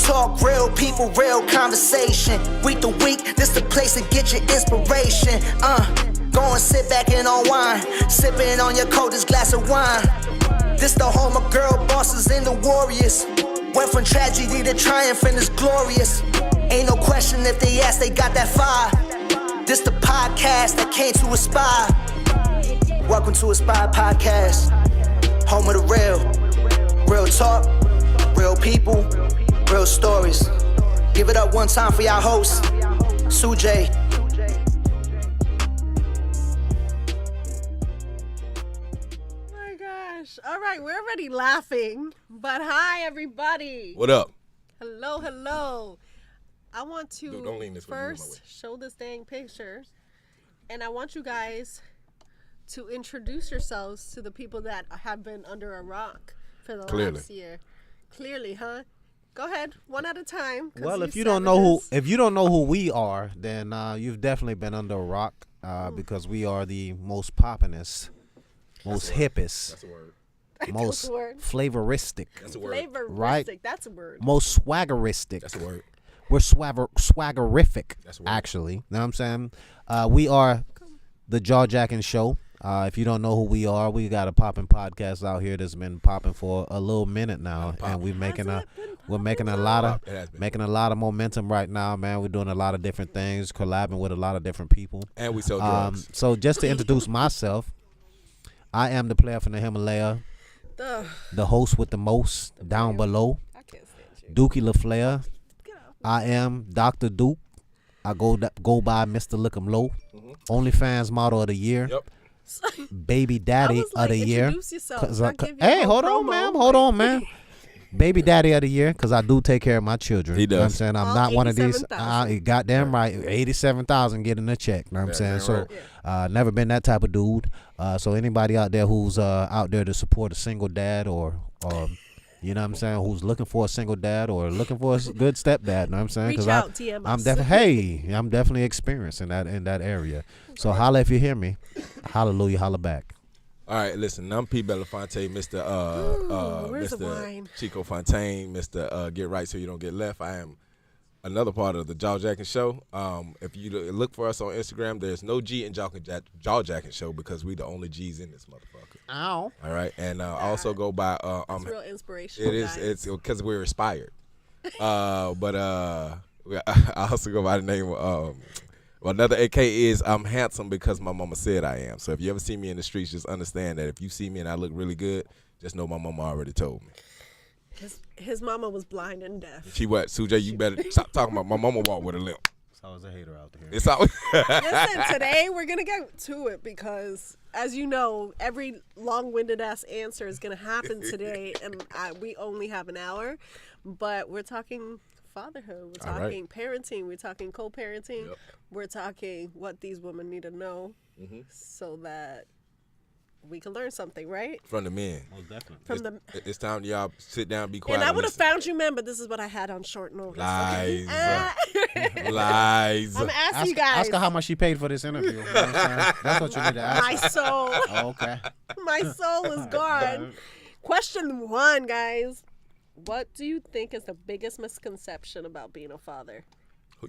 talk, real people, real conversation. Week to week, this the place to get your inspiration. Go and sit back and unwind, sipping on your coldest glass of wine. This the home of girl bosses and the warriors. Went from tragedy to triumph and it's glorious. Ain't no question if they ask, they got that fire. This the podcast that came to Aspire. Welcome to Aspire Podcast, home of the real. Real talk, real people, real stories. Give it up one time for y'all hosts, Sujay. Oh my gosh. All right, we're already laughing, but hi everybody. What up? Hello, hello. I want to Don't lean this way, first show this dang picture, and I want you guys to introduce yourselves to the people that have been under a rock for the last year. Clearly, huh? Go ahead, one at a time. Well, if you don't know who we are, then you've definitely been under a rock because we are the most poppinest, most hippest, That's a word. most flavoristic. That's a word. Flavoristic, that's a word. Most swaggeristic. That's a word. We're swaggerific, That's a word. actually. You know what I'm saying? We are the Jackin Show. If you don't know who we are, we got a popping podcast out here that's been popping for a little minute now, and we're making a lot of momentum right now, man. We're doing a lot of different things, collabing with a lot of different people, And we sell drugs. So just to introduce myself, I am the player from the Himalaya, the host with the most down below, I can't stand you. Dookie LaFleur. Get out. I am Dr. Duke. I go by Mr. Lick'em Low. OnlyFans model of the year. Yep. Baby daddy of the year. Introduce yourself. Hey, hold on, man. Baby daddy of the year, because I do take care of my children. He does. You know what I'm saying? I'm not one of these. 87,000. Goddamn right. 87,000 getting a check. You know what I'm saying? So, never been that type of dude. So anybody out there who's out there to support a single dad or you know what I'm saying, who's looking for a single dad or looking for a good stepdad, you know what I'm saying? Reach out, DM us. I'm definitely experienced in that area. So holla if you hear me. Hallelujah, holla back. All right, listen. I'm P. Belafonte, Mr. where's the Mr. wine? Chico Fontaine, Mr. Get Right So You Don't Get Left. I am another part of the Jaw Jackin Show. If you look for us on Instagram, there's no G in Jaw Jackin Show because we the only G's in this motherfucker. Ow. All right, and I also go by It's real inspirational. It is. guys. It's because we're inspired. But I also go by the name of another AK is I'm handsome because my mama said I am. So if you ever see me in the streets, just understand that if you see me and I look really good, just know my mama already told me. His mama was blind and deaf. She what? Sujay, you better stop talking about my mama walk with a limp. There's always a hater out there. It's always Listen, today we're going to get to it because, as you know, every long-winded ass answer is going to happen today, and we only have an hour. But we're talking fatherhood. We're talking parenting. We're talking co-parenting. Yep. We're talking what these women need to know so that we can learn something, right? from the men. Most definitely. It's time y'all sit down, be quiet. And I would have listen. found you men, but this is what I had on short notice. Lies. Okay? Lies. I'm asking you guys. Ask her how much she paid for this interview. You know what I'm saying? That's what you need to ask. My soul. Oh, okay. My soul is gone. Question 1, guys. What do you think is the biggest misconception about being a father?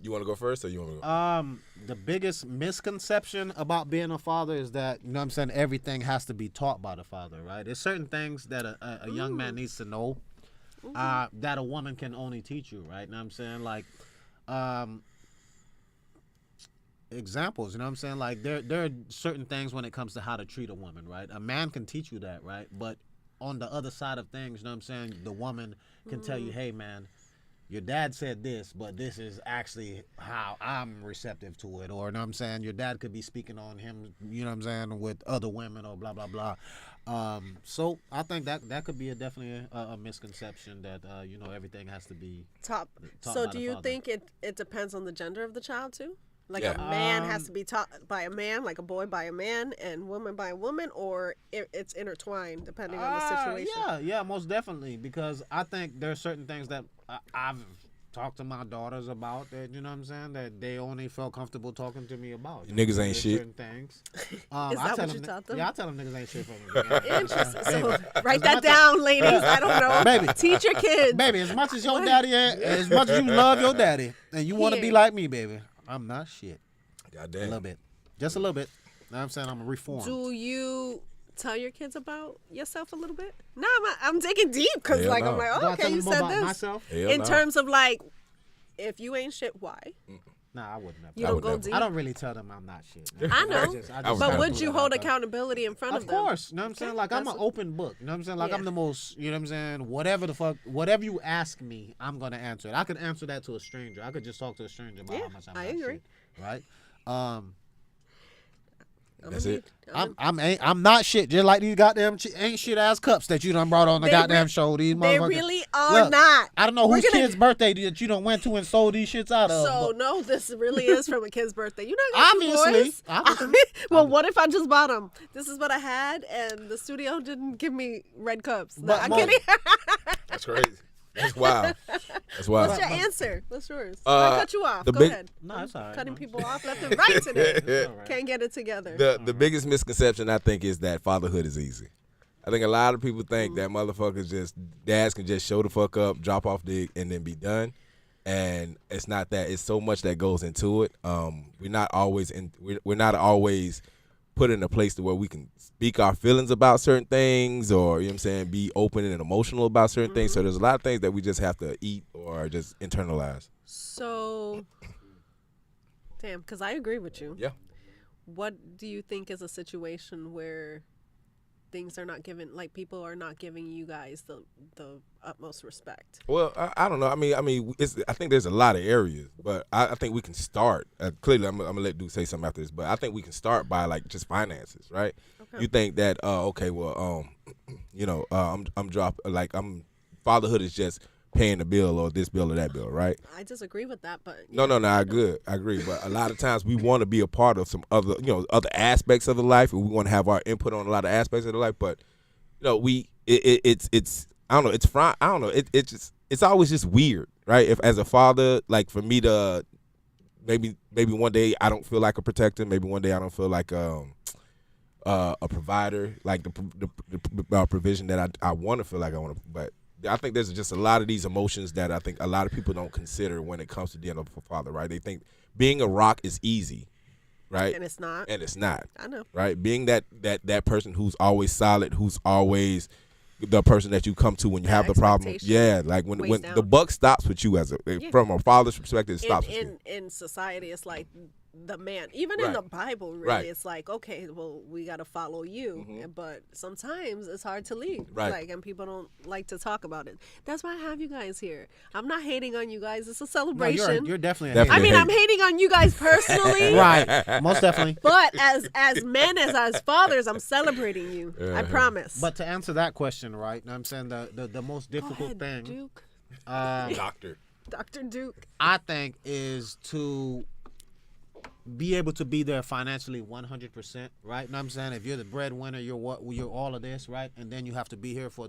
You want to go first, or you want to go? The biggest misconception about being a father is that, you know what I'm saying, everything has to be taught by the father, right? There's certain things that a young man needs to know that a woman can only teach you, right? You know what I'm saying? Like, examples, you know what I'm saying? Like, there are certain things when it comes to how to treat a woman, right? A man can teach you that, right? But on the other side of things, you know what I'm saying, the woman can tell you, hey, man, your dad said this, but this is actually how I'm receptive to it. Or, you know what I'm saying, your dad could be speaking on him, you know what I'm saying, with other women or blah, blah, blah. So I think that could be definitely a misconception that, you know, everything has to be Top. taught So by do the you father. think it depends on the gender of the child too? Like Yeah. a man has to be taught by a man, like a boy by a man, and woman by a woman, or it's intertwined depending on the situation? Yeah, most definitely. Because I think there are certain things that I've talk to my daughters about that. You know what I'm saying? That they only felt comfortable talking to me about. You niggas ain't shit. Certain things. Is I that tell what you taught them? Yeah, I tell them niggas ain't shit from the beginning. Interesting. So Baby. write that down, ladies. I don't know. Baby. Teach your kids. Baby, as much as your daddy, as much as you love your daddy, and you want to be Yeah. like me, baby, I'm not shit. A Goddamn. little bit, just a little bit. Know what I'm saying? I'm reformed. Do you tell your kids about yourself a little bit? No, I'm digging deep because Hell like no. I'm like, Do I oh, tell okay, you them more said about this. myself? Hell In no. terms of like, if you ain't shit, why? Nah, I wouldn't have. You I don't would go never. deep. I don't really tell them I'm not shit. I know, would but never would do you that. hold accountability in front of, Of them? course, you know what I'm saying? Like, I'm an That's- open book, you know what I'm saying? Like, Yeah. I'm the most, you know what I'm saying? Whatever the fuck, whatever you ask me, I'm going to answer it. I could answer that to a stranger. I could just talk to a stranger about Yeah, how much I'm I not agree. shit, right? That's it. I'm not shit. Just like these goddamn ain't shit ass cups that you done brought on the They goddamn re- show. These They motherfuckers. really are Look, not. I don't know We're whose gonna- kid's birthday that you done went to and sold these shits out of. So but no, this really is from a kid's birthday. You're not gonna Obviously. Well, what if I just bought them? This is what I had, and the studio didn't give me red cups. No, But I'm Mom- kidding. That's crazy. That's wild. That's wild. What's your answer? What's yours? Uh, I cut you off. the Go big- ahead. No, it's all right. Cutting no. people off left and right today. It's all right. Can't get it together. The biggest misconception I think is that fatherhood is easy. I think a lot of people think that motherfuckers dads can just show the fuck up, drop off dick, and then be done. And it's not that. It's so much that goes into it. We're not always put in a place to where we can speak our feelings about certain things, or you know what I'm saying, be open and emotional about certain things. So there's a lot of things that we just have to eat or just internalize. So, damn, because I agree with you. Yeah. What do you think is a situation where things are not given, like people are not giving you guys the utmost respect? Well, I don't know. I mean, I think there's a lot of areas, but I think we can start. Clearly, I'm gonna let Duke say something after this, but I think we can start by like just finances, right? Okay. You think that okay, well, fatherhood is just paying the bill or this bill or that bill, right? I disagree with that, but No, I agree. But a lot of times we want to be a part of some other, other aspects of the life, and we want to have our input on a lot of aspects of the life. But it's I don't know. It's always just weird, right? If as a father, like for me to maybe one day I don't feel like a protector, maybe one day I don't feel like a provider, like the provision that I want to feel like I want to, but. I think there's just a lot of these emotions that I think a lot of people don't consider when it comes to being a father, right? They think being a rock is easy, right? and it's not. And it's not, I know. right? Being that person who's always solid, who's always the person that you come to when you have the problem. expectation Yeah, like when weighs the down. buck stops with you from a father's perspective, it stops with you. In society, it's like the man. Even in Right. the Bible, really, Right. it's like, okay, well, we got to follow you. But sometimes it's hard to lead. Right. Like, and people don't like to talk about it. That's why I have you guys here. I'm not hating on you guys. It's a No, celebration. you're definitely. Definitely. I mean, hate. I'm hating on you guys personally. Right, most definitely. But as men, as fathers, I'm celebrating you. I promise. But to answer that question, right? Know what I'm saying the most Go difficult ahead, thing, Duke. Doctor. Dr. Duke. I think, is to be able to be there financially 100%, right? Know what I'm saying? If you're the breadwinner, you're all of this, right? And then you have to be here for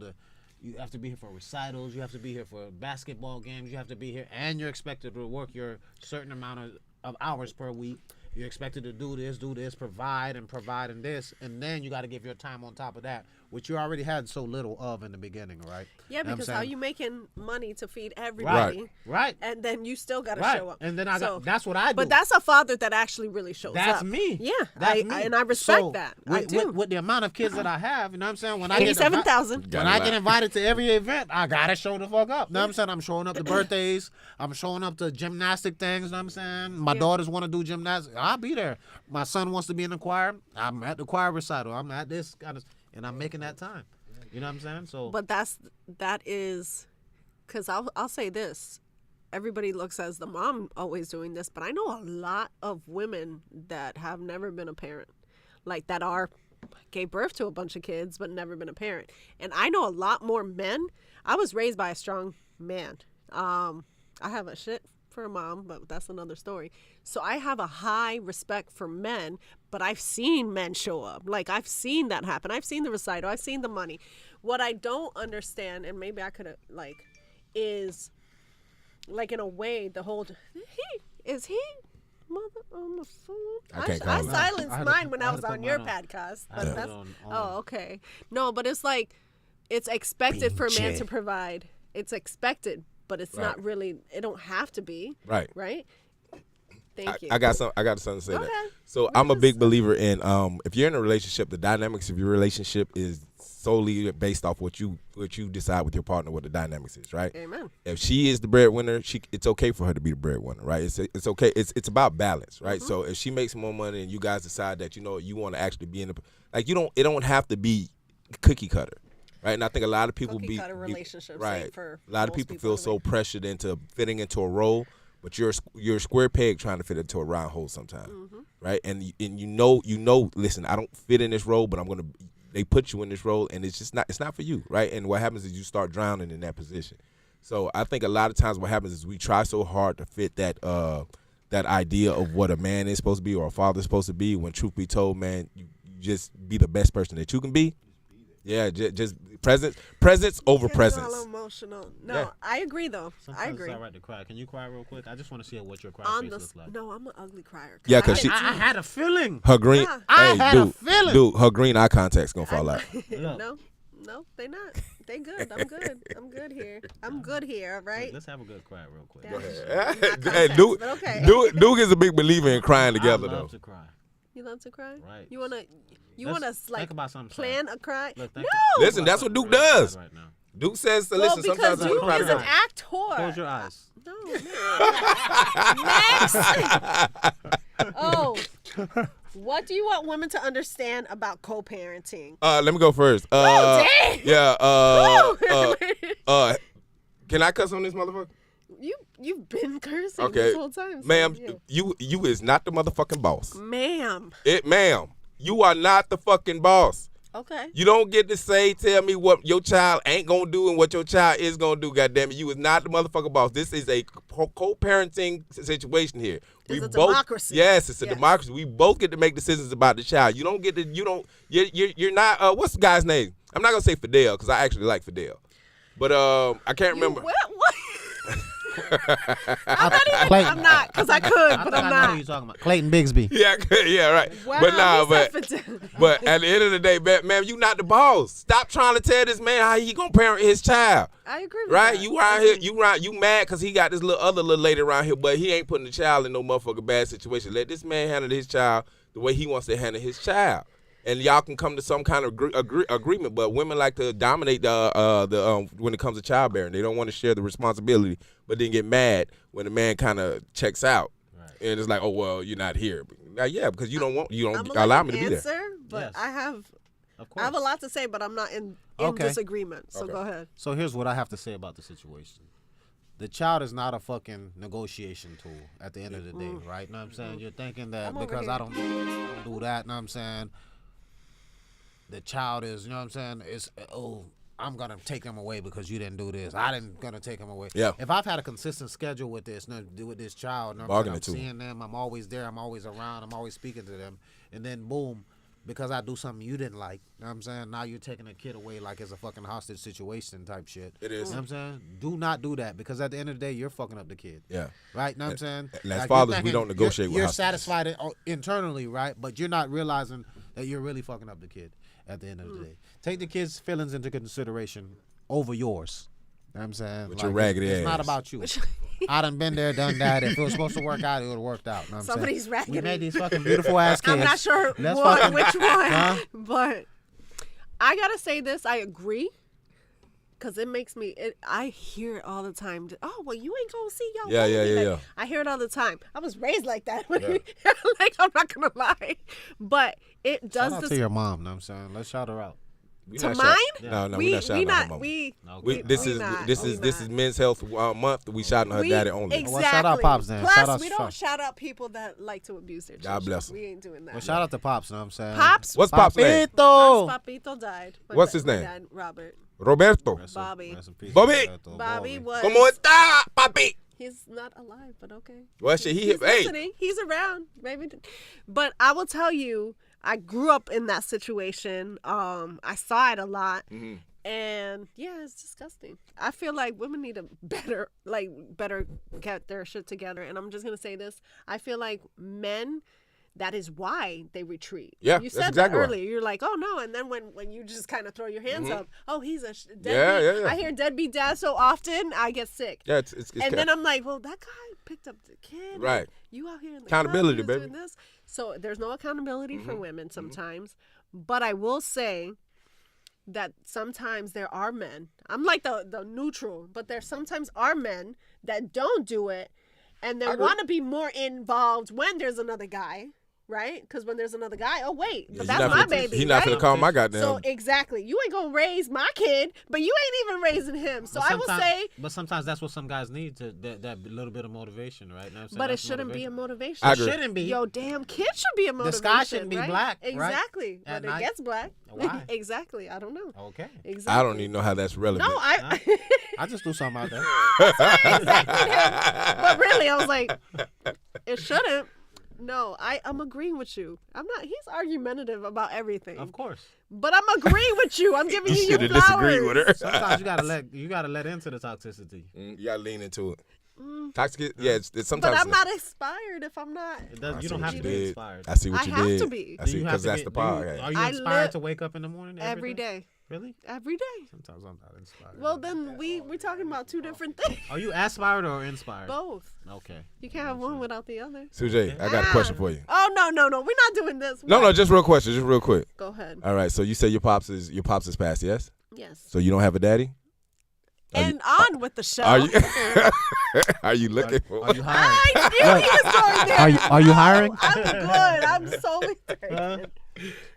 recitals, you have to be here for basketball games, you have to be here, and you're expected to work your certain amount of hours per week. You're expected to do this, provide and this, and then you got to give your time on top of that, which you already had so little of in the beginning, right? Yeah, Know what I'm because how saying? you making money to feed everybody, Right. and then you still got to Right. show up. And then So- that's what I do. But that's a father that actually really shows up. That's me. Yeah, That's I me. and I respect So, that. With, I do. With the amount of kids that I have, you know what I'm saying? When I 87,000. Got when a I lot. get invited to every event, I gotta show the fuck up. You know what I'm saying? I'm showing up to birthdays. I'm showing up to gymnastic things. You know what I'm saying? My daughters want to do gymnastics. I'll be there. My son wants to be in the choir. I'm at the choir recital. I'm at this kind of, and I'm making that time. You know what I'm saying? So, But that is, because I'll say this. Everybody looks as the mom always doing this, but I know a lot of women that have never been a parent, like that gave birth to a bunch of kids but never been a parent. And I know a lot more men. I was raised by a strong man. I have a shit for a mom, but that's another story. So I have a high respect for men, but I've seen men show up. Like, I've seen that happen. I've seen the recital. I've seen the money. What I don't understand, and maybe I could have, is like in a way, the whole is he mother on the phone? I can't I call it. silenced I had mine to- when I I had was to put on your mine on. podcast. I But had to that's put it on. oh okay. No, but it's like it's expected for a man Pinche. to provide. It's expected, but it's not really. It don't have to be. Right. Right. Thank you. I got something to say Go that. ahead. So I'm a big believer in if you're in a relationship, the dynamics of your relationship is solely based off what you decide with your partner, what the dynamics is, right? Amen. If she is the breadwinner, it's okay for her to be the breadwinner, right? It's okay. It's about balance, right? So if she makes more money and you guys decide that you want to actually be in it don't have to be cookie cutter, right? And I think a lot of people Cookie cutter relationships ain't right. for A lot of most people people feel so pressured into fitting into a role, but you're a square peg trying to fit into a round hole sometimes, right? And you know, listen, I don't fit in this role, but they put you in this role, and it's not for you, right? And what happens is you start drowning in that position. So I think a lot of times what happens is we try so hard to fit that idea of what a man is supposed to be or a father is supposed to be, when truth be told, man, you just be the best person that you can be. Yeah, just presence over Getting presence. all emotional. No, Yeah. I agree though. Sometimes I agree. It's all right to cry. Can you cry real quick? I just want to see what your cry On face the looks like. no, I'm an ugly crier. Yeah, 'cause she- I had a feeling. Her green, Yeah. I hey, had a dude, feeling. dude, her green eye contact's gonna fall out. no, they not. They good. I'm good. I'm good here. I'm good here. Right. Let's have a good cry real quick. Hey, Duke, but okay. Duke is a big believer in crying together, I though. love to cry. You love to cry. Right. You wanna Let's like think about something plan sad. a cry? Look, No. think- Listen, that's what Duke does. Right now. Duke says, Well, listen, because sometimes I Duke cry is an together. actor. Close your eyes. No. Next. Oh. What do you want women to understand about co-parenting? Let me go first. dang. Yeah. Woo! Can I cuss on this motherfucker? You've been cursing Okay, this whole time, so, ma'am. yeah. You is not the motherfucking boss. Ma'am. Ma'am, you are not the fucking boss. Okay. You don't get to tell me what your child ain't gonna do and what your child is gonna do. Goddamn it, you is not the motherfucking boss. This is a co-parenting situation here. It's a democracy. Yes, it's a Yes. democracy. We both get to make decisions about the child. You don't get to. You're not. What's the guy's name? I'm not gonna say Fidel because I actually like Fidel, but I can't remember. What? Clayton. I'm not, because I could, but I'm I know who not. you're talking about. Clayton Bigsby. Yeah, right. Wow, but nah, he said but at the end of the day, ma'am, you not the boss. Stop trying to tell this man how he gonna parent his child. I agree with Right? that. You around here, you mad because he got this other little lady around here, but he ain't putting the child in no motherfucking bad situation. Let this man handle his child the way he wants to handle his child. And y'all can come to some kind of agreement, but women like to dominate when it comes to childbearing. They don't want to share the responsibility, but then get mad when the man kind of checks out, and it's like, oh well, you're not here. Yeah, because you don't allow me to be there. But Yes. I have Of course. I have a lot to say, but I'm not in Okay. disagreement. So Okay. go ahead. So here's what I have to say about the situation. The child is not a fucking negotiation tool at the end of the day, right? You know what I'm saying? You're thinking that I'm over because here. I don't do that, you know what I'm saying? The child is, you know what I'm saying? It's, I'm going to take him away because you didn't do this. I didn't going to take him away. Yeah. If I've had a consistent schedule with this, with this child, you know what I'm Bargaining saying? too. I'm seeing them, I'm always there, I'm always around, I'm always speaking to them, and then boom, because I do something you didn't like, you know what I'm saying? Now you're taking a kid away like it's a fucking hostage situation type shit. It is. You know what I'm saying? Do not do that because at the end of the day, you're fucking up the kid. Yeah. Right? Know what I'm saying? And as Like, fathers, you're we don't thinking negotiate with You're hostages. satisfied internally, right? But you're not realizing that you're really fucking up the kid at the end of the day. Take the kid's feelings into consideration over yours. You know what I'm saying? With your raggedy it's not ass. about you. I done been there, done that. If it was supposed to work out, it would have worked out. You know what I'm Somebody's saying? raggedy. We made these fucking beautiful ass kids. I'm not sure Let's which fucking- one, Huh? but I gotta say this. I agree. Cause it makes me. I hear it all the time. Oh well, you ain't gonna see y'all. Yeah, baby. yeah, yeah, Like, yeah. I hear it all the time. I was raised like that. Like I'm not gonna lie, but it Shout does out this to your mom. You know what I'm saying? Let's shout her out. We to not mine. shout- No, we we're not shouting we out her not mama. we. Okay. This we is not. this We is this not. is Men's Health Month. We shouting her We- daddy only. Exactly. Well, shout out Pops then. Plus, Shout out we Shar. don't shout out people that like to abuse their children. God bless 'em. We ain't doing that. Well, shout out to Pops. You know what I'm saying? Pops. What's Pop's name? Papito. Pops Papito died. What's his name? Dad, Robert. Roberto. Bobby. Rest in peace, Bobby. Roberto. Bobby was. ¿Cómo está, papi? He's not alive, but okay. Well, shit, He's hey. listening. He's around. Maybe. But I will tell you, I grew up in that situation. I saw it a lot. Mm-hmm. And yeah, it's disgusting. I feel like women need to better get their shit together. And I'm just gonna say this: I feel like men. That is why they retreat. Yeah, you that's said exactly that right. earlier. You're like, oh no, and then when you just kind of throw your hands up, oh he's a deadbeat. Yeah. I hear deadbeat dad so often, I get sick. Yeah, it's and then I'm like, well, that guy picked up the kid. and Right. You out here in the Accountability, club, baby. doing this. So there's no accountability for women sometimes. But I will say that sometimes there are men. I'm like the neutral, but there sometimes are men that don't do it, and they want to be more involved when there's another guy. Right? Because when there's another guy, oh wait, but that's my baby. He's not right? gonna call my goddamn. So exactly, you ain't gonna raise my kid, but you ain't even raising him. So I will say, but sometimes that's what some guys need to that little bit of motivation, right? Now, but it shouldn't be a motivation. I It agree. shouldn't be. Yo, damn kid should be a motivation. The sky shouldn't be right? black, right? Exactly, At but it night. gets black. Why? Exactly, I don't know. Okay. Exactly. I don't even know how that's relevant. No, I. I just threw something out there. But really, I was like, it shouldn't. No, I'm agreeing with you. I'm not. He's argumentative about everything. Of course. But I'm agreeing with you. I'm giving you your should have flowers. disagreed with her. Sometimes you gotta let into the toxicity. You gotta lean into it. Toxic, yeah. It's sometimes. But I'm not inspired if I'm not. You don't have to be inspired. I see what I you have did. to be. I see Do you have because to that's be- the do you- part. Are you I inspired live to wake up in the morning Every day. Really? Every day. Sometimes I'm not inspired. Well, then we're talking about two different things. Are you aspired or inspired? Both. Okay. You can't have one without the other. Sujay, I got a question for you. Oh no, we're not doing this. No, just real question, just real quick. Go ahead. All right, so you say your pops is passed, yes? Yes. So you don't have a daddy? And on with the show. Are you are you looking for? Are you hiring? I knew he was going there. Are you hiring? I'm good. I'm solely taken.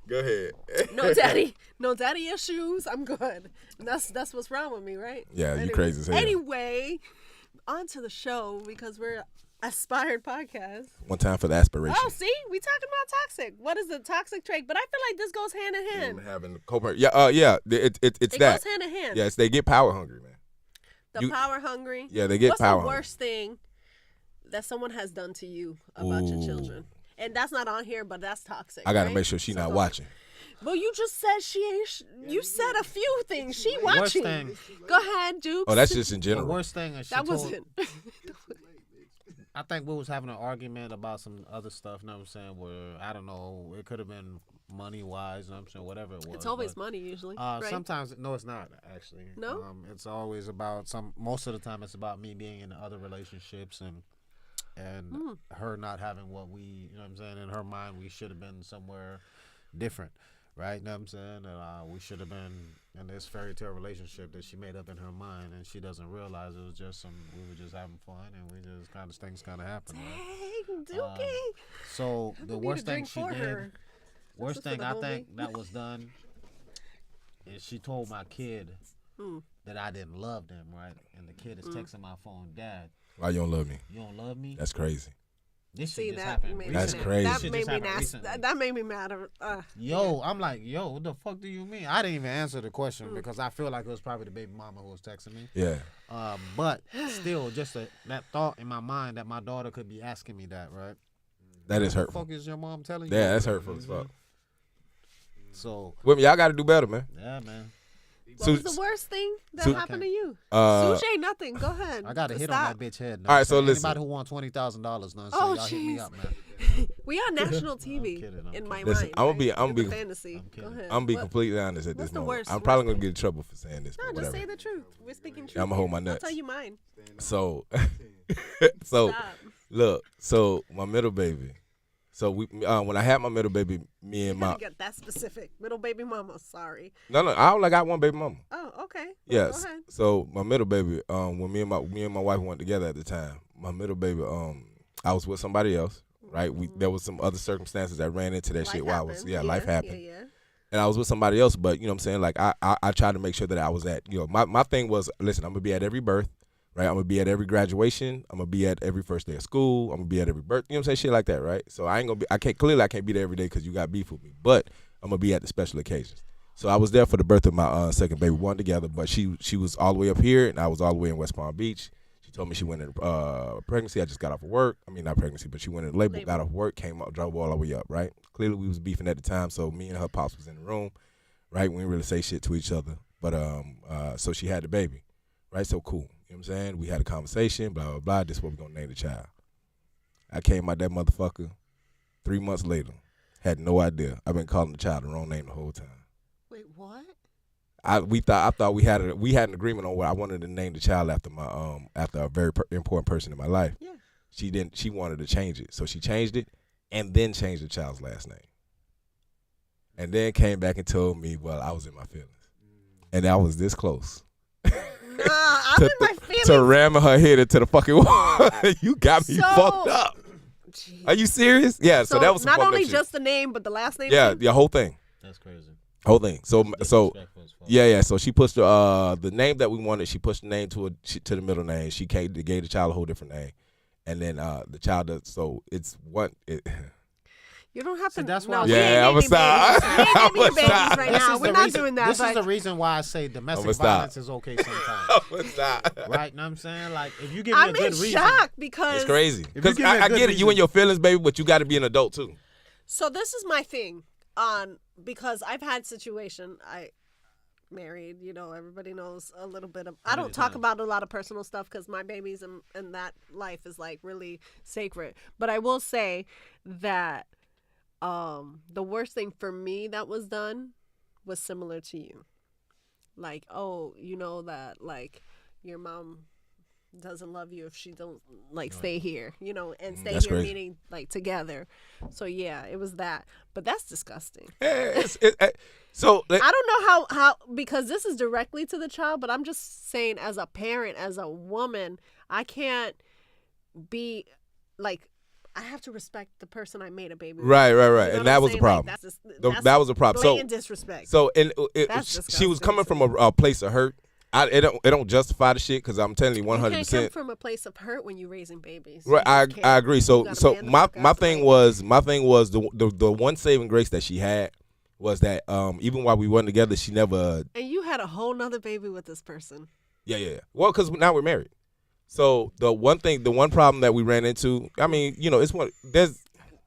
Go ahead. No daddy issues. I'm good. And that's what's wrong with me, right? Yeah, you crazy as hell. Anyway, on to the show because we're Aspired Podcast. One time for the aspiration. Oh, see, we talking about toxic. What is the toxic trait? But I feel like this goes hand in hand. Having co-parent. Yeah, it's It that. goes hand in hand. Yes, they get power hungry, man. The power hungry. Yeah, they get What's power the worst thing that someone has done to you about your children? And that's not on here, but that's toxic. I got to right? make sure she's So not go- watching. Well, you just said she ain't. You said a few things. She watching. thing- Go ahead, Duke. Oh, that's just in The general. worst thing is that wasn't. I think we was having an argument about some other stuff, you know what I'm saying, where, I don't know, it could have been money-wise, you know what I'm saying, whatever it was. It's always but, money usually. Right? Sometimes, no, it's not, actually. No? It's always about, most of the time it's about me being in other relationships and her not having what we, you know what I'm saying, in her mind we should have been somewhere different. Right, you know what I'm saying? And we should have been in this fairy tale relationship that she made up in her mind, and she doesn't realize it was just we were just having fun, and we just things kind of happened. Right? Dang, Dookie. So the need worst a thing drink she for did, her. worst This is thing for the I homie. think that was done, is she told my kid that I didn't love them. Right, and the kid is texting my phone, Dad, Why you don't love me? you don't love me. That's crazy. This See, shit just that happened. made me That's mad. crazy. That Shit made just me happened nasty. recently. That made me mad. Yo, I'm like, yo, what the fuck do you mean? I didn't even answer the question because I feel like it was probably the baby mama who was texting me. Yeah. But still, just that thought in my mind that my daughter could be asking me that, right? That is What the hurtful. fuck is your mom telling you? Yeah, that's hurtful as fuck. So, Women, y'all got to do better, man. yeah, man. What was the worst thing that Su- happened to you? Uh, Sushi ain't nothing. Go ahead. I got to hit on Stop. that bitch head. All right, so listen. Anybody who won $20,000, no, so Oh, y'all hit me jeez. up, man. We on national TV kidding, I'm in my Listen, mind. I'm gonna right? be- I'm With the be- fantasy. Go kidding. ahead. I'm gonna be What- completely honest at what's this the moment. worst- I'm worst probably gonna thing? get in trouble for saying this, No, but just whatever. say the truth. We're speaking truth. Yeah, I'ma hold my I'll nuts. tell you mine. So, Stop. look, so my middle baby. So when I had my middle baby, me and You my gotta get that specific. Middle baby mama. Sorry. no, I only got one baby mama. Oh, okay. Well, Yes. Go ahead. So my middle baby, when me and my wife went together at the time, my middle baby, I was with somebody else, right? There was some other circumstances that ran into that Life shit while I was happened. life happened. Yeah. And I was with somebody else, but you know what I'm saying? Like I tried to make sure that I was at, my thing was, listen, I'm gonna be at every birth, right? I'm gonna be at every graduation, I'm gonna be at every first day of school, I'm gonna be at every birth, you know what I'm saying? Shit like that, right? So I can't be there every day because you got beef with me. But I'm gonna be at the special occasions. So I was there for the birth of my second baby, one together, but she was all the way up here and I was all the way in West Palm Beach. She told me she went in pregnancy. I just got off of work. I mean, not pregnancy, but she went in labor, got off work, came up, drove all the way up, right? Clearly we was beefing at the time, so me and her pops was in the room, right? We didn't really say shit to each other. But so she had the baby, right? So cool. You know what I'm saying? We had a conversation, blah, blah, blah. This is what we're going to name the child. I came out that motherfucker 3 months later. Had no idea. I've been calling the child the wrong name the whole time. Wait, what? I thought we had an agreement on what I wanted to name the child after a very important person in my life. Yeah. She didn't. She wanted to change it, so she changed it and then changed the child's last name. And then came back and told me, well, I was in my feelings, and I was this close. Nah, I'm in my feelings. To ramming her head into the fucking wall. You got me So- fucked up. Jeez. Are you serious? Yeah. So that was some not fucked only up shit. just the name, but the last name. Yeah, too? the whole thing. That's crazy. Whole thing. So Disrespectful as fuck. yeah. So she pushed the name that we wanted. She pushed the name to the middle name. She gave the child a whole different name, and then the child does. So it's what it. You don't have to. See, that's no, why- we Yeah, ain't I'ma naming stop. babies. We ain't naming I'ma babies stop. right This now. is We're the not reason- doing that. This is but the reason why I say domestic I'ma stop. violence is okay sometimes. What's that? Right? Know what I'm saying? Like, if you give me I'm a good in reason. shock because. It's crazy. If you Because give me a I good get it. You reason- in your feelings, baby, but you got to be an adult too. So this is my thing on because I've had situation. I married. You know, everybody knows a little bit of. I don't talk about a lot of personal stuff because my babies and that life is like really sacred. But I will say that. The worst thing for me that was done was similar to you. Like, oh, you know that like your mom doesn't love you if she don't like stay here, you know, and stay That's here crazy. meaning like together. So yeah, it was that. But that's disgusting. So I don't know how because this is directly to the child, but I'm just saying as a parent, as a woman, I can't be like I have to respect the person I made a baby with. right, You know and what that I'm was the saying? Like, problem. that's just, That was the problem. So blatant disrespect. So and That's she was disgusting coming to from me. a place of hurt. It don't justify the shit because I'm telling you You can't 100%. come from a place of hurt when you're raising babies. Right, You just I can't. agree. You So gotta so man the my fuck my up, thing like- was the one saving grace that she had was that even while we weren't together, she never And you had a whole nother baby with this person. yeah. Well, because now we're married. So the one problem that we ran into, I mean, you know, it's one there's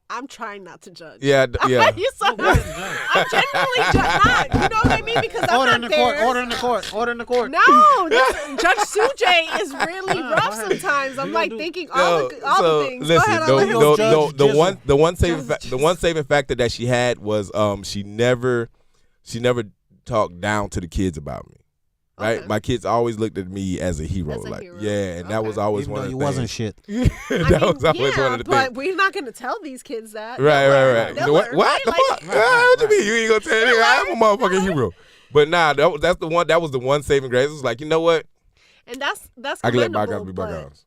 I'm trying not to judge. yeah. You saw I'm genuinely not. You know what I mean? Because I'm Order in not the court. there. Order in the court. Order in the court. No, Judge Sujay is really rough sometimes. I'm like thinking all the things. Go Listen, ahead, I'll let him no, Judge the Jizzle. one saving factor that she had was she never talked down to the kids about me. Right, Okay. my kids always looked at me as a hero. As a like hero. yeah, and that was Okay. always Even one though of the you things. wasn't shit. That was always one of the but things. we're not gonna tell these kids that. Right. They'll What? learn, What right? the Like, fuck? What you mean? You ain't gonna tell me? I'm a motherfucking hero. But nah, that's the one. That was the one saving grace. It was like, you know what? And that's I can let commendable, bygones be but- bygones.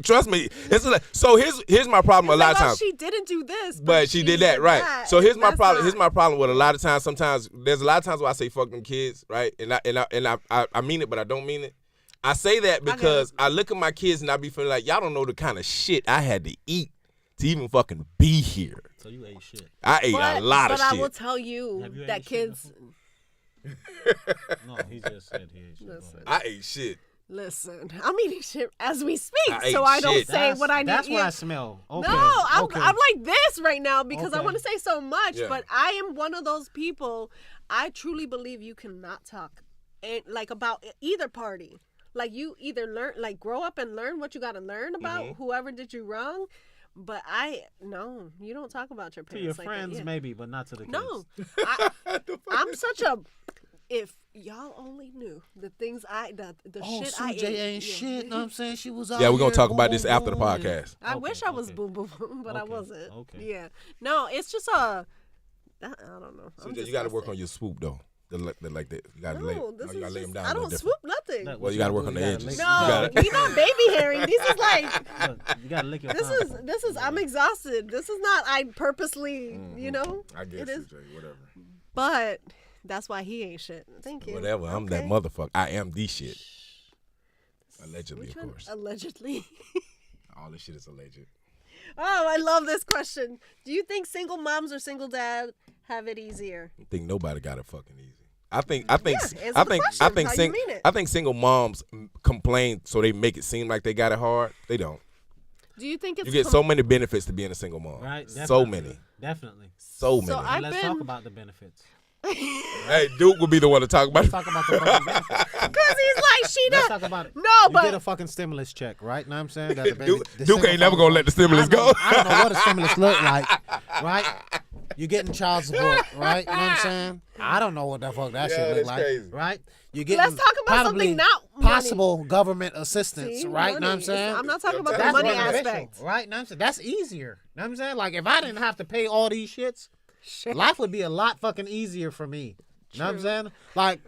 Trust me. It's like, so here's my problem. A lot of Like, oh, times, she didn't do this, but she did that right. that. So here's my That's problem. not- Here's my problem with a lot of times. Sometimes there's a lot of times where I say fuck them kids, right? And I mean it, but I don't mean it. I say that because I look at my kids and I be feeling like y'all don't know the kind of shit I had to eat to even fucking be here. So you ate shit. I ate a lot of but shit. I will tell you Have you that ate shit kids. No, he just said he ate shit. Listen. I ate shit. Listen, I'm eating shit as we speak, I ate so I don't shit. say what I need. That's to what eat. I smell. Okay. No, I'm okay. like this right now because I Okay. want to say so much, Yeah. but I am one of those people. I truly believe you cannot talk like about either party. Like you either learn, like grow up and learn what you got to learn about Mm-hmm. whoever did you wrong. But no, you don't talk about your To parents your like friends, that. Yeah. maybe, but not to the kids. No, I'm such a. If y'all only knew the things the Oh, shit I Sujay ate. ain't Yeah. shit. Know what I'm saying? She was out Yeah, we're gonna here, talk boom, about this boom, after the boom. podcast. I Okay, wish I was okay. boom boom, but I Okay, wasn't. okay. Yeah. No, it's just I don't know. So you got to work on your swoop though. Like that. You got to lay. No, this you got is to lay them just, down. I a little don't different. swoop nothing. Look, Well, you gotta work on the gotta edges. lick- You No, gotta- we not baby hairing. These is like Look, you gotta lick your this tongue. is I'm exhausted. This is not I purposely, you know. I guess it is, CJ, whatever. but that's why he ain't shit. Thank you. Whatever. I'm that Okay. motherfucker. I am the shit. Allegedly, Which of one? course. Allegedly. All this shit is alleged. Oh, I love this question. Do you think single moms or single dads have it easier? I think nobody got it fucking easy. I think answer the question. How you mean it? I think single moms complain so they make it seem like they got it hard. They don't. Do you think it's You get so many benefits to being a single mom. Right? So Definitely. many. Definitely. So So many. I've Let's been- talk about the benefits. Hey, Duke would be the one to talk about it. Talk about the fucking benefits. Because he's like, she Let's not. talk about it. No, You but get a fucking stimulus check, right? Know what I'm saying? That the baby, Duke, the Duke single ain't never father- gonna let the stimulus go. I don't know what a stimulus look like, right? You getting child support, right? You know what I'm saying? I don't know what the fuck that shit look that's like, crazy. right? You getting Let's talk about probably something not money. possible government assistance, See, right? Know what I'm money. saying? I'm not talking about the That's money beneficial, aspect. right? Know what I'm saying? That's easier. Know what I'm saying? Like if I didn't have to pay all these shits, life would be a lot fucking easier for me. Know what I'm saying? Like.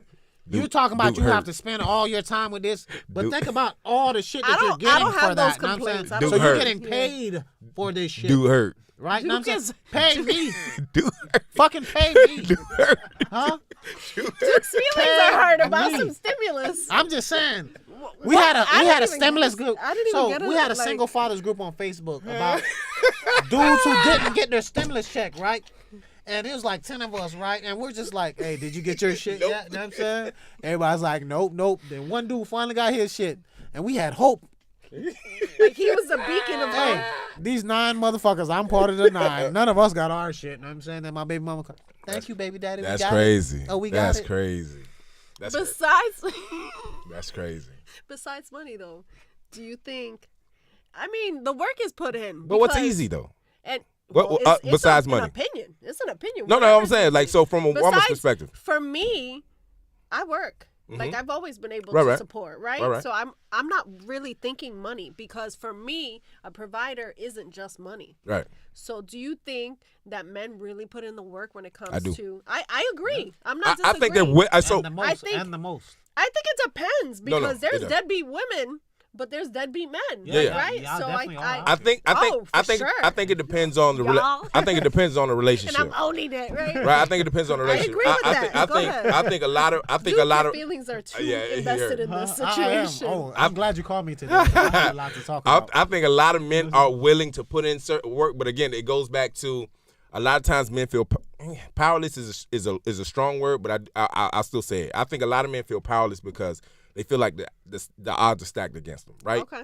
You talking about Dude you hurt. have to spend all your time with this, but Dude. think about all the shit that I you're don't getting have for those that. Know what I'm complaints. saying? I don't So have you're those. getting paid for this shit, Dude hurt. right? Know what I'm Duke saying? Pay me, Dude hurt. fucking pay me, Dude hurt. huh? Duke's feelings are hurt about me. some stimulus. I'm just saying. What? We had a I didn't even stimulus get group. I didn't even So get it. we had a like, single fathers group on Facebook about dudes who didn't get their stimulus check, right? And it was like 10 of us, right? And we're just like, hey, did you get your shit yet? You know what I'm saying? Everybody's like, nope. Then one dude finally got his shit. And we had hope. Like he was a beacon of Hey, hope. these 9 motherfuckers, I'm part of the 9. None of us got our shit. You know what I'm saying? Then my baby mama, thank you, baby daddy. That's we got crazy. It. Oh, we got That's it. crazy. That's crazy. Besides, That's crazy. besides money, though, do you think? I mean, the work is put in. But what's because- easy though? And What- well, it's besides an money? opinion. It's an opinion. No, Whatever I'm saying it like is. so from a woman's Besides, perspective. For me, I work. Like I've always been able Right, to right. support, right? Right, right. So I'm not really thinking money because for me, a provider isn't just money. Right. So do you think that men really put in the work when it comes I do. to? I agree. I'm not. I think that disagreeing. so And the most. I think- and the most. I think it depends No, because it there's does. deadbeat women, but there's deadbeat men. Yeah. Right. Y'all So definitely are. I think Oh, for sure. I think it depends on the Y'all. I think it depends on the and relationship. I'm owning it, right? Right, I think it depends on the I relationship. agree with that. Go ahead. I think a lot of Dude, your feelings are too Yeah, he invested heard. in this I am. situation. Oh, I'm glad you called me today. I have a lot to talk about. I think a lot of men are willing to put in certain work, but again, it goes back to a lot of times men feel powerless is a strong word, but I still say it. I think a lot of men feel powerless because they feel like the odds are stacked against them, right? Okay.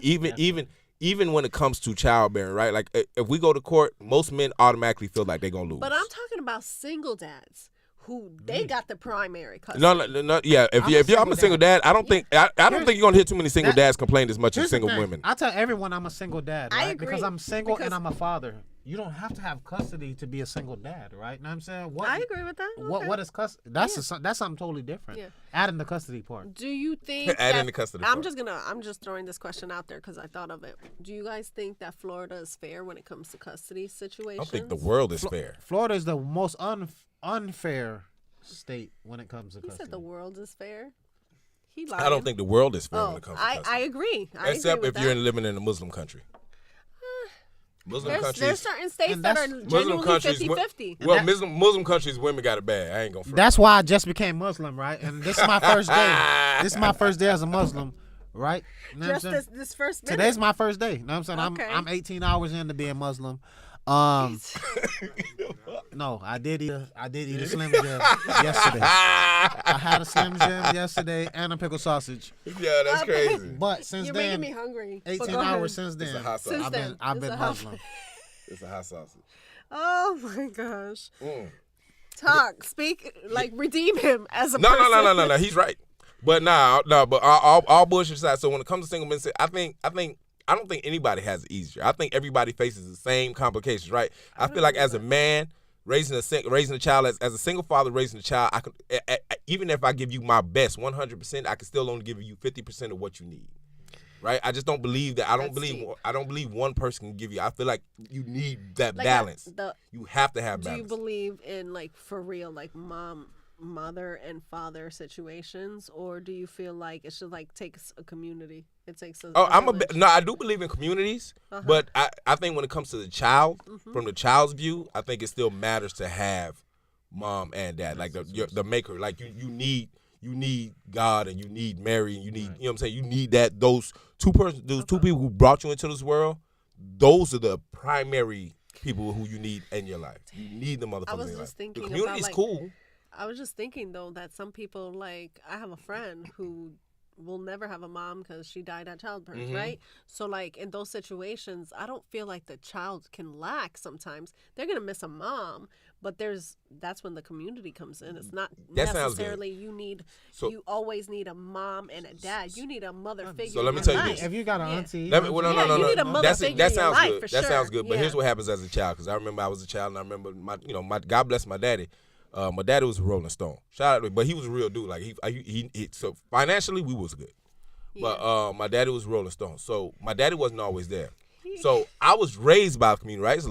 Even when it comes to childbearing, right? Like if we go to court, most men automatically feel like they're gonna lose. But I'm talking about single dads who they got the primary custody. No, yeah. If I'm a single dad, I don't think I don't think you're gonna hear too many single dads complain as much as Here's the single thing. women. I tell everyone I'm a single dad, I right? agree, Because I'm single because- and I'm a father. You don't have to have custody to be a single dad, right? Know what I'm saying? What, I agree with that. Okay. What is custody? That's something totally different. Yeah. Adding the custody part. Do you think Add that, in the custody I'm part. just throwing this question out there because I thought of it. Do you guys think that Florida is fair when it comes to custody I situations? don't think the world is fair. Florida is the most unfair state when it comes to He custody. said the world is fair. He lied. I don't think the world is fair when Oh, it comes to I custody. agree. I Except agree if with you're that. living in a Muslim country. Muslim There's countries. certain states and that are that's- Muslim genuinely countries. 50-50. Well, Muslim countries, women got it bad. I ain't gonna. Front. That's why I just became Muslim, right? And this is my first day. This is my first day as a Muslim, right? You know what I'm Just saying? this first minute. Today's my first day. You know what I'm saying? Okay. I'm 18 hours into being Muslim. No, I did eat a Slim Jim yesterday. I had a Slim Jim yesterday and a pickle sausage. Yeah, that's crazy. But since You're then, making me hungry. But 18 go hours ahead. since then, a hot sauce. Since then, I've it's been a hot- Muslim. It's a hot sausage. Oh my gosh. Mm. Talk, speak, like redeem him as a No, person. no. He's right. But but all bullshit aside. So when it comes to single men, I don't think anybody has it easier. I think everybody faces the same complications, right? I feel like as a man raising a child, as a single father raising a child, I could even if I give you my best 100%, I can still only give you 50% of what you need. Right? I just don't believe that. I don't believe one person can give you. I feel like you need that Like balance. the- You have to have Do you balance. believe in like for real, like mother and father situations, or do you feel like it should like take a community? It takes a. village? I do believe in communities, but I think when it comes to the child, from the child's view, I think it still matters to have mom and dad, like the maker. Like you need God and you need Mary and you need, you know what I'm saying? You need those two people who brought you into this world. Those are the primary people who you need in your life. You need the motherfuckers I was in your just life. thinking The community's about, like, cool. I was just thinking though that some people, like I have a friend who will never have a mom because she died at childbirth, right? So like in those situations, I don't feel like the child can lack sometimes. They're going to miss a mom, But that's when the community comes in. It's not That sounds good. necessarily you always need a mom and a dad. You need a mother figure. So let me in tell your you life. this. If you got an auntie, Let me, well, no, you need a mother figure that in your sounds life, good. for That sure. sounds good. But Yeah. here's what happens as a child, because I remember I was a child, and I remember my God bless my daddy. My daddy was a Rolling Stone. Shout out to him, but he was a real dude. Like he so financially we was good, but my daddy was a Rolling Stone. So my daddy wasn't always there. So I was raised by a community, right?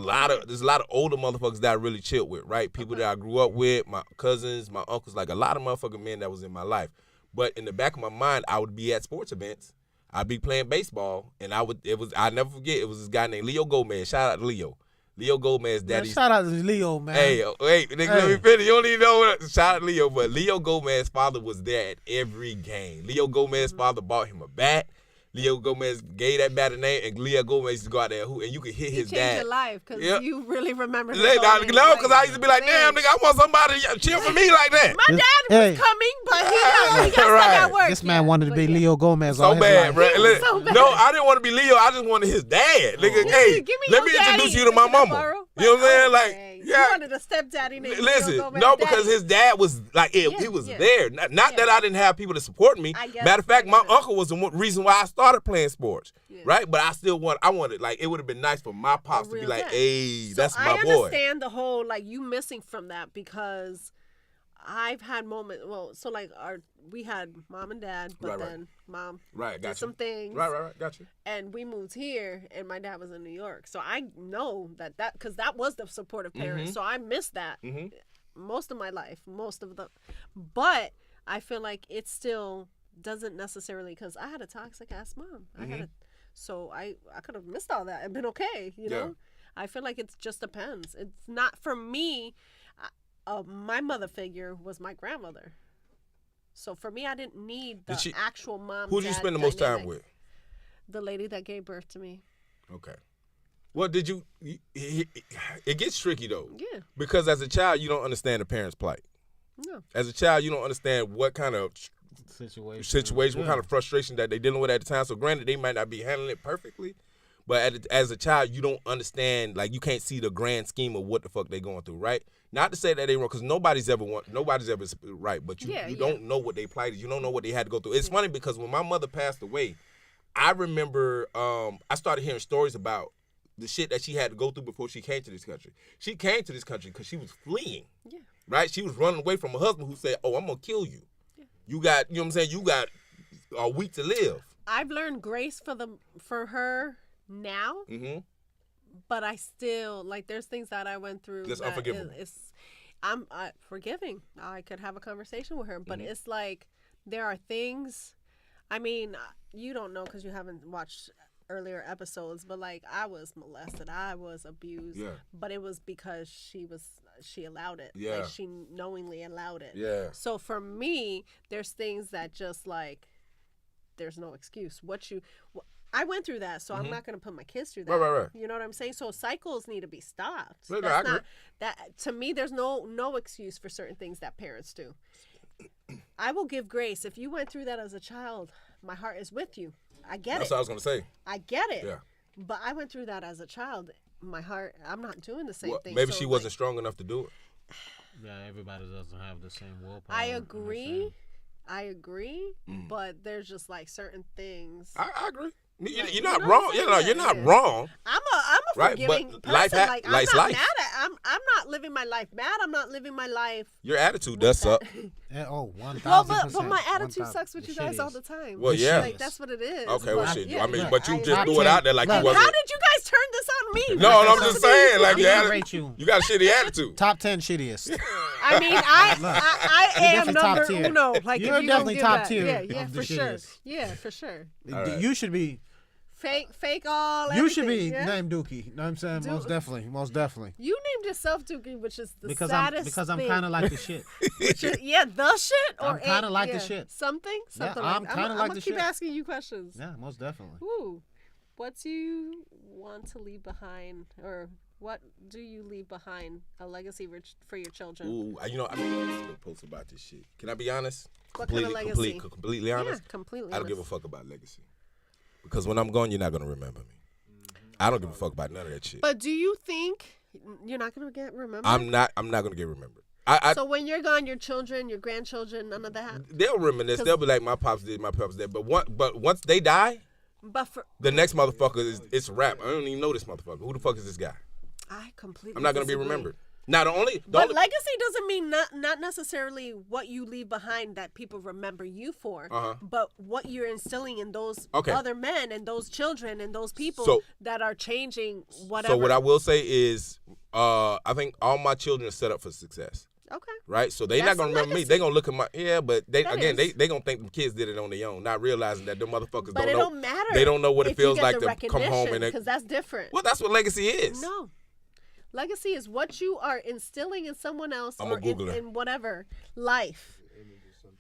There's a lot of older motherfuckers that I really chilled with, right? People that I grew up with, my cousins, my uncles, like a lot of motherfucking men that was in my life. But in the back of my mind, I would be at sports events. I'd be playing baseball, and I'll never forget, it was this guy named Leo Gomez. Shout out to Leo. Leo Gomez, daddy. shout out to Leo, man. Hey, nigga, let me finish. You don't even know what. Shout out to Leo, but Leo Gomez's father was there at every game. Leo Gomez's father bought him a bat. Leo Gomez gave that bat a name, and Leo Gomez used to go out there and you could hit his dad. Changed your life because you really remember. No, because I used to be like, damn, nigga, I want somebody to cheer for me like that. My dad was coming, but he got stuck at work. This man wanted to be Leo Gomez. So all his bad, life. bro. So bad. No, I didn't want to be Leo. I just wanted his dad. Nigga, hey, Give me let your me daddy. introduce you to my mama. Borrow? You know what I'm saying? Like, Okay. yeah. You wanted a stepdaddy named Listen, Leo Gomez no, because daddy. his dad was like, he was there. Not that I didn't have people to support me. I guess- Matter of fact, I my get it. uncle was the reason why I started playing sports, right? But I wanted, like, it would have been nice for my pops to be real like, dad. hey, So that's my I boy. understand the whole like you missing from that because I've had moments. Well, so like we had mom and dad, but Right. then mom Right, did gotcha. some things. Right, got you. And we moved here, and my dad was in New York, so I know that because that was the supportive parent. So I missed that most of my life, but I feel like it still doesn't necessarily because I had a toxic ass mom. So I could have missed all that and been okay, you know. I feel like it just depends. It's not for me. My mother figure was my grandmother. So for me, I didn't need the actual mom. Who did you spend the most time with? The lady that gave birth to me. Okay. Well, did you? It gets tricky though. Yeah. Because as a child, you don't understand the parents' plight. No. As a child, you don't understand what kind of situation, what kind of frustration that they're dealing with at the time. So granted, they might not be handling it perfectly, but as a child, you don't understand. Like you can't see the grand scheme of what the fuck they going through, right? Not to say that they wrong, because nobody's ever right, but you don't know what they plight is. You don't know what they had to go through. It's funny because when my mother passed away, I remember I started hearing stories about the shit that she had to go through before she came to this country. She came to this country because she was fleeing. Yeah. Right? She was running away from a husband who said, "Oh, I'm gonna kill you. Yeah. You got, you know what I'm saying? You got a week to live." I've learned grace for her now. But I still there's things that I went through. That's that unforgivable. I'm forgiving. I could have a conversation with her, but it's like there are things. I mean, you don't know because you haven't watched earlier episodes, but like I was molested, I was abused, but it was because she allowed it. Like she knowingly allowed it. Yeah. So for me, there's things that just like there's no excuse. I went through that, so I'm not going to put my kids through that. Right. You know what I'm saying? So cycles need to be stopped. I agree. That to me, there's no excuse for certain things that parents do. I will give grace. If you went through that as a child, my heart is with you. I get it. That's what I was going to say. I get it. Yeah. But I went through that as a child. My heart, I'm not doing the same thing. Maybe she wasn't strong enough to do it. Yeah, everybody doesn't have the same willpower. I agree, but there's just like certain things. I agree. You're not wrong. You're not wrong. I'm a forgiving person. I'm not mad at. I'm not living my life mad. I'm not living my life. Your attitude does suck. 1,000%. Well, but my attitude sucks with you guys all the time. Well, yeah. Like, that's what it is. Okay, well, shit. Yeah. I mean, but you just threw it out there like you wasn't. How did you guys turn this on me? No, I'm just saying, like, you got a shitty attitude. Top 10 shittiest. I mean, I am number uno. Like, you're definitely top tier. Yeah, for sure. Yeah, for sure. You should be. Fake all. You should be named Dookie. You know what I'm saying? Most definitely. You named yourself Dookie, which is the saddest because I'm thing. kind of like the shit. The shit? Or I'm kind of like the shit. Something Yeah, like I'm kind of like the shit. I'm keep asking you questions. Yeah, most definitely. Ooh. What do you want to leave behind, or what do you leave behind a legacy for your children? Ooh, I made a post about this shit. Can I be honest? What kind of legacy? Completely honest? Yeah, completely I don't give a fuck about legacy. Because when I'm gone, you're not going to remember me. I don't give a fuck about none of that shit. But do you think, You're not gonna get remembered. I'm not gonna get remembered. So when you're gone, your children, your grandchildren, none of that. They'll reminisce. They'll be like, my pops did, my pops did. But once they die, the next motherfucker it's a rap. I don't even know this motherfucker. Who the fuck is this guy? I completely. I'm not gonna be remembered. Now But legacy doesn't mean not necessarily what you leave behind that people remember you for, but what you're instilling in those other men and those children and those people that are changing whatever. So what I will say is, I think all my children are set up for success. Okay. Right? So they're not going to remember me. They're going to look at but they going to think the kids did it on their own, not realizing that them motherfuckers but don't know. But it don't matter. They don't know what it feels like to come home. Because that's different. Well, that's what legacy is. No. Legacy is what you are instilling in someone else or in whatever life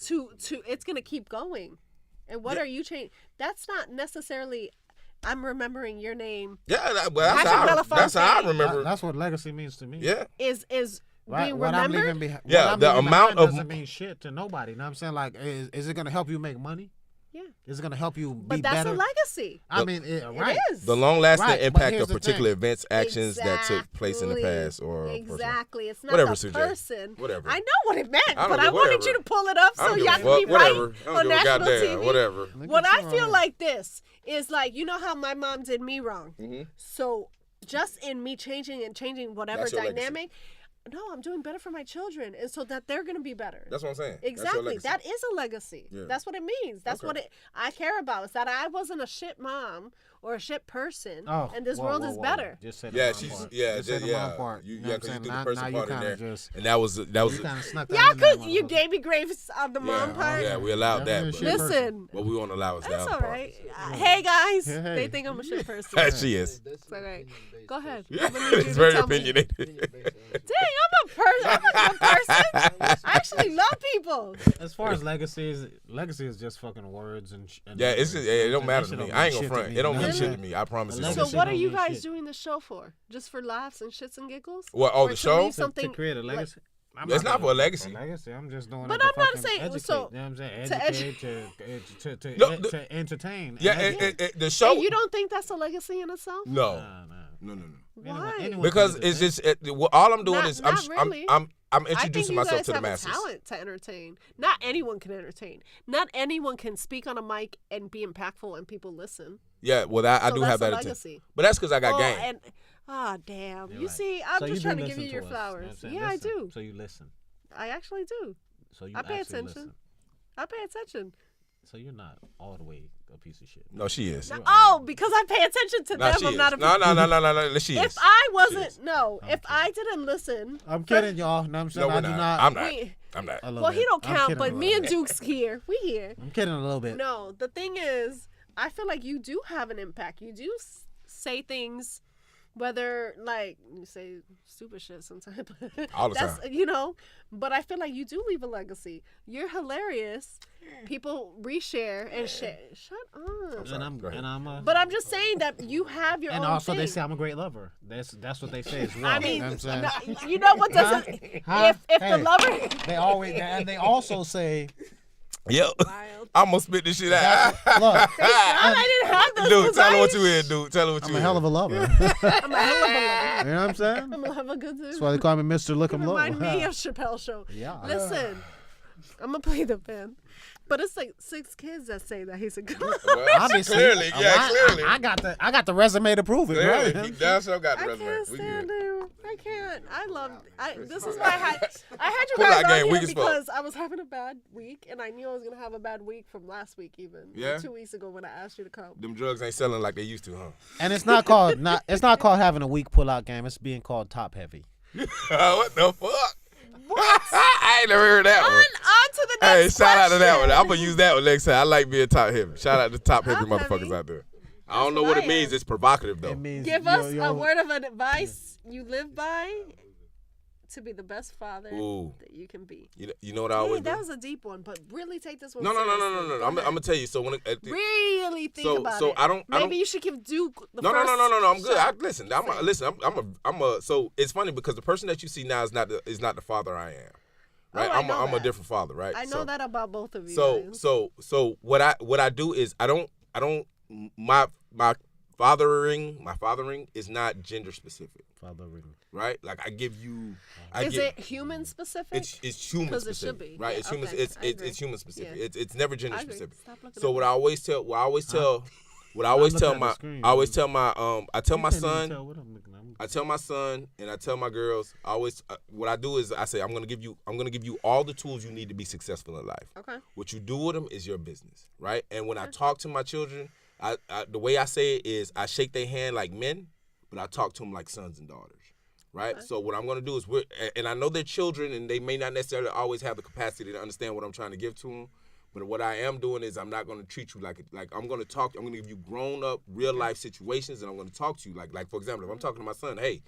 to it's going to keep going. And what are you changing? That's not necessarily I'm remembering your name. Yeah, that's how I remember. That's what legacy means to me. Yeah. Is right, being what remembered? I'm leaving behind. Yeah, the amount of doesn't mean shit to nobody. You know what I'm saying? Like, is it going to help you make money? Yeah. Is it going to help you be but that's better? a legacy. I mean, right. It is. The long-lasting impact of the particular thing. events, actions that took place in the past, or exactly. It's not whatever, the Sujay. person. Whatever. I know what it meant, but whatever. I wanted you to pull it up so y'all can be right on national TV. Whatever. What I feel like this is like, you know how my mom did me wrong. Mm-hmm. So just in me changing whatever That's your dynamic. No, I'm doing better for my children, and so that they're gonna be better. That's what I'm saying. Exactly. That is a legacy. Yeah. That's what it means. That's what I care about. Is that I wasn't a shit mom or a shit person, and this world is better. Just say the mom part. Just the mom part. You, you know because you threw now, the person now part in there, and that was you kind of snuck that Y'all in there, could. You gave me grace on the mom part. Yeah, we allowed that. But, Listen, but we won't allow us that. that's all right. Hey guys, Hey. they think I'm a shit person. She is. It's all right. Go ahead. Yeah, I'm gonna need you it's to very tell me. opinionated. Dang, I'm a good person. I actually love people. As far as legacy is just fucking words and Yeah, it's just, it don't matter to me. I ain't gonna front. It don't mean Really? shit to me. I promise you. So what are you guys doing the show for? Just for laughs and shits and giggles? What? Oh, Or the to show? leave something to create a legacy. It's not for a legacy. I'm just doing But it to I'm not fucking saying- educate. so, You know what I'm saying? to Educate, No, to entertain. Yeah, and educate. the show. Hey, you don't think that's a legacy in itself? No, Nah. no. Why? Anyone Because can it's just all I'm doing is Not really. I'm I think introducing you myself guys to the have a masses. talent to entertain. Not anyone can entertain. Not anyone can speak on a mic and be impactful and people listen. Yeah, well, I So do that's have a that legacy. attention. But that's because I got Oh, game. and damn. You're You right. see, I'm So just do trying to give listen you your us, know what flowers. I'm saying? Yeah, I Listen. do. So you listen. I actually do. So you I pay actually attention. listen. I pay attention. So you're not all the way a piece of shit. No, she is. Oh, because I pay attention to No, them. she I'm is. not a No. She is. If I wasn't, is. if I didn't listen. I'm kidding, y'all. Know what I'm saying? No, we're I do not. not. I'm not. We, I'm not. A little well, he bit. don't I'm count, kidding but a me little and Duke's here. We here. I'm kidding a little bit. No, the thing is, I feel like you do have an impact. You do say things, whether like you say stupid shit sometimes. All the That's time. but I feel like you do leave a legacy. You're hilarious. People reshare and share. Shut up. And I'm But I'm just saying that you have your and own also thing. they say I'm a great lover. That's what they say as well. I mean, you know what I'm saying? you know what doesn't? Huh? If Hey. the lover. They always and they also say, Yep. Wild. I'm gonna spit this shit out. look, I didn't have this. Dude, tell her what you is, dude. Tell her what you I'm is. a hell of a lover. you I'm a hell of a lover. know what I'm saying? I'm a hell of a good dude. That's why they call me Mr. Look 'em Low. Remind me of Chappelle Show. Yeah. Listen, I'm gonna play the band, but it's like 6 kids that say that he's a good. Well, Obviously, clearly, yeah, clearly. I got the resume to prove it, Clearly, right? he down so got the I resume. can't We stand good. him. I can't. I love. This is why I had you Pull guys out game, on weak here as fuck. because I was having a bad week, and I knew I was gonna have a bad week from last week, even Yeah? 2 weeks ago when I asked you to come. Them drugs ain't selling like they used to, huh? And it's not called having a weak pull-out game. It's being called top heavy. What the fuck? I ain't never heard that one. On to the next Hey, shout out to that one. question. I'm gonna use that one next time. I like being top heavy. Shout out to top heavy Top motherfuckers heavy. out there. I don't know what what I it means. am. It's provocative though. It means Give yo- us yo- a word of advice you live by to be the best father Ooh. that you can be. You know what I Hey, always do? that was a deep one, but really take this one. No. seriously. Go I'm ahead. gonna tell you. So when Really think about so it. I don't- Maybe you should give Duke the no. first I'm good. shot. Listen. I'm a. So it's funny because the person that you see now is not the father I am. Right. Oh, I know I'm a that. different father. Right. I know that about both of you. So guys. so what I do is I don't my my fathering is not gender specific. Fathering. Right? Like I give you. Is it human specific? It's human 'Cause it specific. should be. Right? Yeah, It's human. okay. It's I agree. it's human specific. Yeah. It's never gender I agree. specific. Stop looking So at what me. I always tell my screen, I always tell my I tell my You can't even son. tell what I'm looking at. I tell my son and I tell my girls. I always what I do is I say I'm gonna give you all the tools you need to be successful in life. Okay. What you do with them is your business, right? And when I talk to my children, I the way I say it is I shake their hand like men, but I talk to them like sons and daughters, right? Okay. So what I'm gonna do is and I know they're children and they may not necessarily always have the capacity to understand what I'm trying to give to them. But what I am doing is I'm not going to treat you like I'm going to give you grown up real life situations and I'm going to talk to you like for example, if I'm talking to my son, hey,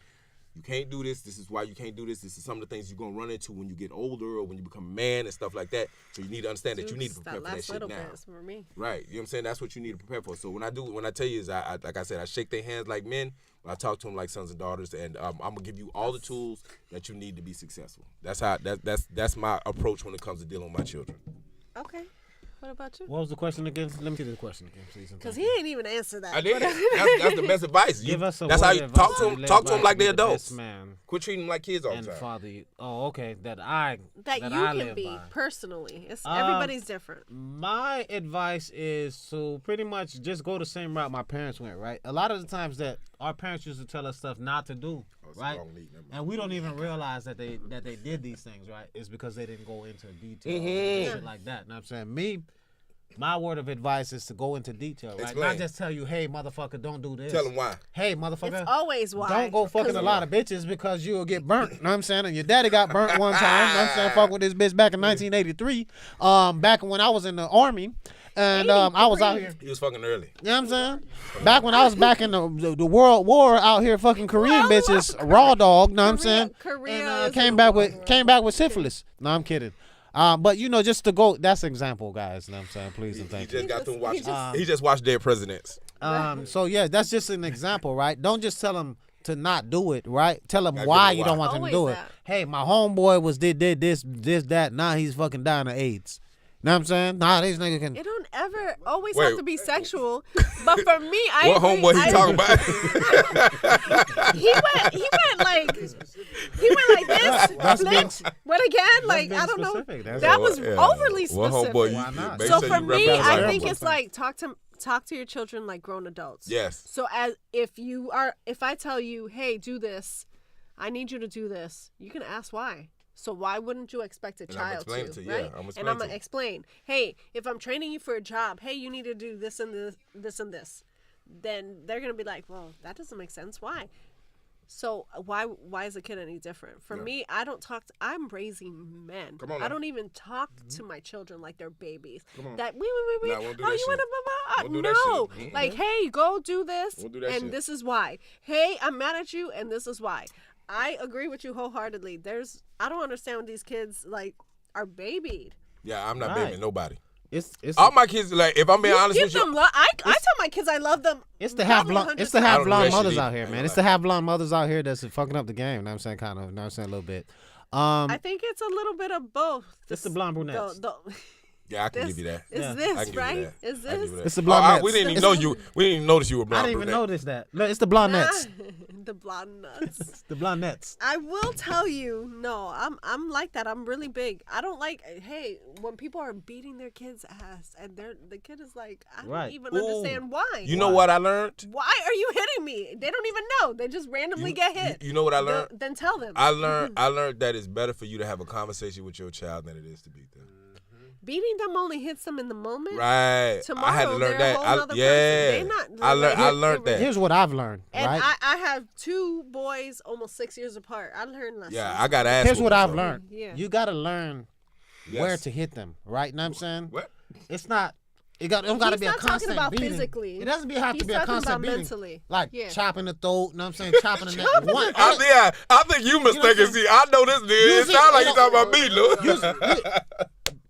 you can't do this. This is why you can't do this. This is some of the things you're going to run into when you get older or when you become a man and stuff like that. So you need to understand that you need to prepare for that shit now. Is for me. Right. You know what I'm saying? That's what you need to prepare for. So when I tell you is I like I said, I shake their hands like men, but I talk to them like sons and daughters, and I'm gonna give you all the tools that you need to be successful. That's my approach when it comes to dealing with my children. Okay. What about you? What was the question again? Let me see the question again, please. Because he ain't even answered that. I did. That's the best advice. Give us a that's how word you of talk advice to to them. live Talk to by them like be they're the adults. best man Quit treating them like kids all and the time. father. Oh, okay. That I can live be by. personally. It's everybody's different. My advice is to pretty much just go the same route my parents went, right? A lot of the times that our parents used to tell us stuff not to do, right? And we don't even realize that they did these things, right? It's because they didn't go into detail and shit like that. You know what I'm saying? My word of advice is to go into detail, right? Explain. Not just tell you, hey, motherfucker, don't do this. Tell them why. Hey, motherfucker. It's always why. Don't go fucking a lot of bitches because you'll get burnt. You know what I'm saying? And your daddy got burnt one time. You know what I'm saying? Fuck with this bitch back in 1983. Back when I was in the Army. And I was out here. He was fucking early. You know what I'm saying? Back when I was back in the World War out here fucking Korean bitches, raw dog, you know what I'm saying? Korea And came back with syphilis. No, I'm kidding. But just to go, that's an example, guys. You know what I'm saying? Please and thank you. He just got to watch. He just watched Dead Presidents. So yeah, that's just an example, right? Don't just tell them to not do it, right? Tell them why you don't want them to do it. Hey, my homeboy did this, that. Now he's fucking dying of AIDS. Know what I'm saying? Nah, these niggas can. It don't ever always have to be sexual, but for me, What homeboy he talking about? He went like this. What again? Like I don't know. That was overly specific. What homeboy? Why not? So for me, I represent think him. it's like talk to your children like grown adults. Yes. So if I tell you, hey, do this, I need you to do this, you can ask why. So why wouldn't you expect a child to, right? And I'm gonna explain. Hey, if I'm training you for a job, hey, you need to do this and this and this. Then they're gonna be like, well, that doesn't make sense. Why? So why is a kid any different? For me, I don't talk. I'm raising men. Come on, I don't even talk to my children like they're babies. Come on. That Nah, won't do that you want shit. Won't do to that no. shit. Like, hey, go do this, Won't do that and shit. this is why. Hey, I'm mad at you, and this is why. I agree with you wholeheartedly. I don't understand when these kids like are babied. Yeah, I'm not Right. babying nobody. It's All my kids, like, if I'm being honest Give with you, them I tell my kids I love them. It's the half probably blonde. 100 It's the I half don't do blonde that shit mothers either. out here, I man. ain't It's gonna the half blonde mothers out here that's fucking up the game. You know what I'm saying? Kind of. You know what I'm saying? A little bit. I think it's a little bit of both. It's the blonde brunettes. yeah, I can give you that. Is I this can give you right? that. Is I can give this you that. It's the blonde we nuts. didn't even know you. We didn't even notice you were blonde. I didn't even brunette. notice that. Look, it's the blonde nets. the blonde nuts? The blonde nets. I will tell you, no, I'm like that. I'm really big. I don't like. Hey, when people are beating their kids' ass and the kid is like, I don't Right. even understand why. You know what I learned? Why are you hitting me? They don't even know. They just randomly get hit. You know what I learned? Then tell them. I learned that it's better for you to have a conversation with your child than it is to beat them. Beating them only hits them in the moment. Right. Tomorrow, I had to learn they're a that. whole nother Yeah. person. They not, I like, learned that. Here's what I've learned. And Right. I have two boys almost 6 years apart. I learned lessons. Yeah, I got to ask. Here's what I've learned. Yeah. You got to learn Yes. where to hit them. Right. Know what I'm saying? What? It's not. It don't got to He's be a not talking constant about beating. physically. It doesn't have He's to be a talking constant about beating. mentally. Like Yeah. chopping the throat. You know what I'm saying? Chopping the neck. One. I think you mistaken. See, I know this nigga. It see, sounds like you you talking about me, Lou.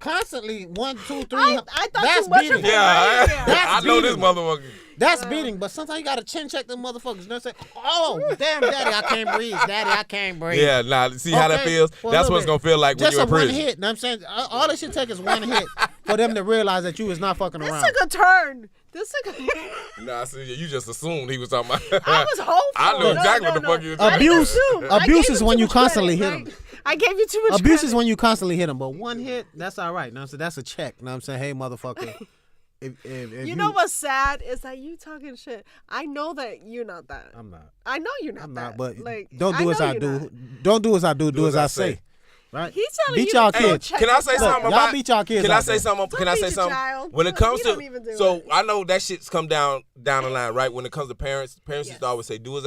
Constantly 1, 2, 3. I thought that's too much beating. of it. Yeah, That's I know this beating. motherfucker. That's beating, but sometimes you gotta chin check them motherfuckers. You know what I'm saying? Oh, damn, daddy, I can't breathe. Daddy, I can't breathe. Yeah, nah. See how that Okay, feels? for a That's little what it's bit. gonna feel like when Just you're a in one prison. hit. Know what I'm saying? All it should take is one hit for them to realize that you is not fucking This around. took a turn. This Nah, see, you just assumed he was talking about. I was hopeful. I know exactly what the fuck you was talking Abuse, about. abuse is when you constantly hit him. I gave you too much Abuse credit. is when you constantly hit him, but one hit, that's all right. So that's a check. You know what I'm saying? Hey, motherfucker. If you know what's sad is that you talking shit. I know that you're not that. I'm not. I know you're not I'm that. not. But like, don't do as I know do. you're not. Don't do as I do. Do as I say. Right? He's telling beat you y'all to go kids. check Can I say yourself. something Y'all about? beat y'all kids Can I out say there. something? Can I beat say your something? child. When it comes You to don't even do so it. I know that shit's come down the line, right? When it comes to parents used to always say, "Do as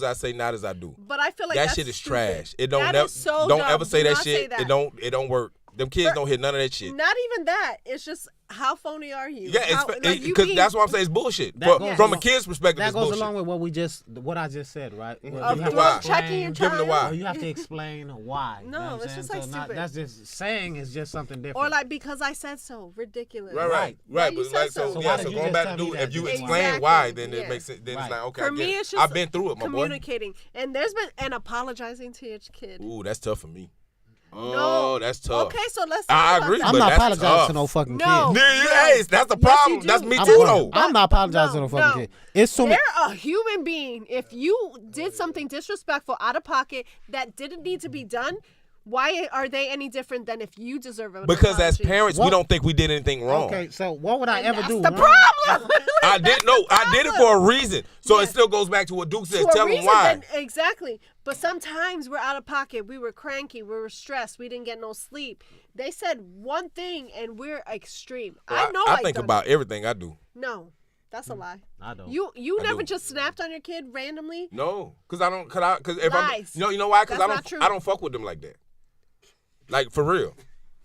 I say, not as I do." But I feel like that that's shit is stupid. trash. It don't That never is so don't dumb. ever say Do that not shit. say that. It don't work. Them kids don't hear none of that shit. Not even that. It's just how phony are you? Yeah, How, it's you because being- that's why I'm saying it's bullshit. That From goes a along- kid's perspective, That it's goes bullshit. along with what I just said, right? Give You them have the why. to checking your Give them the child. why. Well, you have to explain why. You know what I'm it's saying? just, like, So stupid. that's just saying is just something different. Or like because I said so. Ridiculous. Right. Why you But said like so? so, why yeah. did So you going just back tell to me do, that? if you Exactly. explain why, then Yeah. it makes it. Then Right. it's like okay. For I get me, it. it's just I've been through it, my boy. communicating, and there's been and apologizing to your kid. Ooh, that's tough for me. Oh, No. that's tough. Okay, so let's. I talk about agree, that. I'm but not that's apologizing tough. to no fucking No. kid. Nigga, No. hey, that's the Yes, problem. you That's do. me I'm, too, though. I'm not apologizing to no fucking kid. It's so many. They're a human being. If you did something disrespectful out of pocket that didn't need to be done, why are they any different than if you deserve an Because as apology? parents, we What? don't think we did anything wrong. Okay, so what would I And ever that's do the wrong? problem. I did no, I did it for a reason. So Yes. it still goes back to what Duke says. To a Tell them reason, why. then- exactly. But sometimes we're out of pocket. We were cranky. We were stressed. We didn't get no sleep. They said one thing and we're extreme. I know. I think about everything I do. No, that's a lie. I don't. You I never do. just snapped on your kid randomly. No, because I don't. Because if Lies. I'm, you know why? Because That's not true. I don't fuck with them like that. Like for real.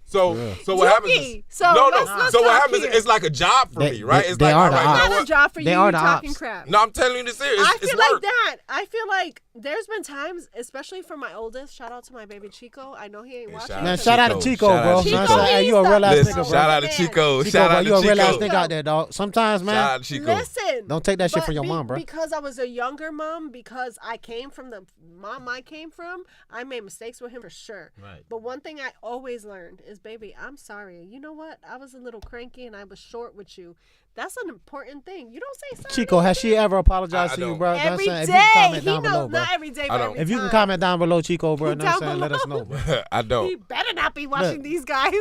So what happens is Dookie, so no. let's So what talk happens here. is it's like a job for me, right? It's they like are all the right, ops. you know Not a what? job for you. They You are the talking ops. crap. No, I'm telling you this serious. I It's feel like work. that. I feel like there's been times, especially for my oldest. Shout out to my baby Chico. I know he ain't Yeah, watching. Man, Chico. shout out to Chico, Shout out bro. to You know what Chico. I'm saying? Hey, you a real ass Listen, nigga, bro. shout out to Man. Chico. Chico, Shout bro, out to you a real ass Chico. nigga out there, dog. Sometimes, man, Shout out to Chico. Listen, don't take that shit but from your mom, bro. Because I was a younger mom, because I came from the mom I came from, I made mistakes with him for sure. Right. But one thing I always learned is, baby, I'm sorry. You know what? I was a little cranky and I was short with you. That's an important thing. You don't say sorry. Chico, has she ever apologized I to you, don't. bro? You know what I'm Every saying? day. If you can comment He down below, knows, bro. not every day, I but don't. every If you can time. comment down below, Chico, bro, you know what I'm Down saying? Let us know, below. bro. I He don't. better not be watching Look. these guys.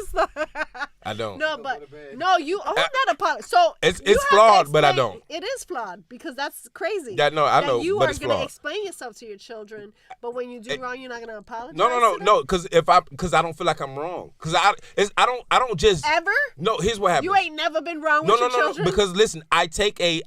I don't. No, but no, you own that apology. So It's you have to flawed, but I explain- don't. It is flawed because that's crazy. Yeah, no, I that know, you but are it's gonna flawed. explain yourself to your children, but when you do wrong, you're not gonna apologize. No. Because I don't feel like I'm wrong. Because I don't just Ever? No, here's what happens. You ain't never been wrong No, with no, your no, children. no. Because listen, I take a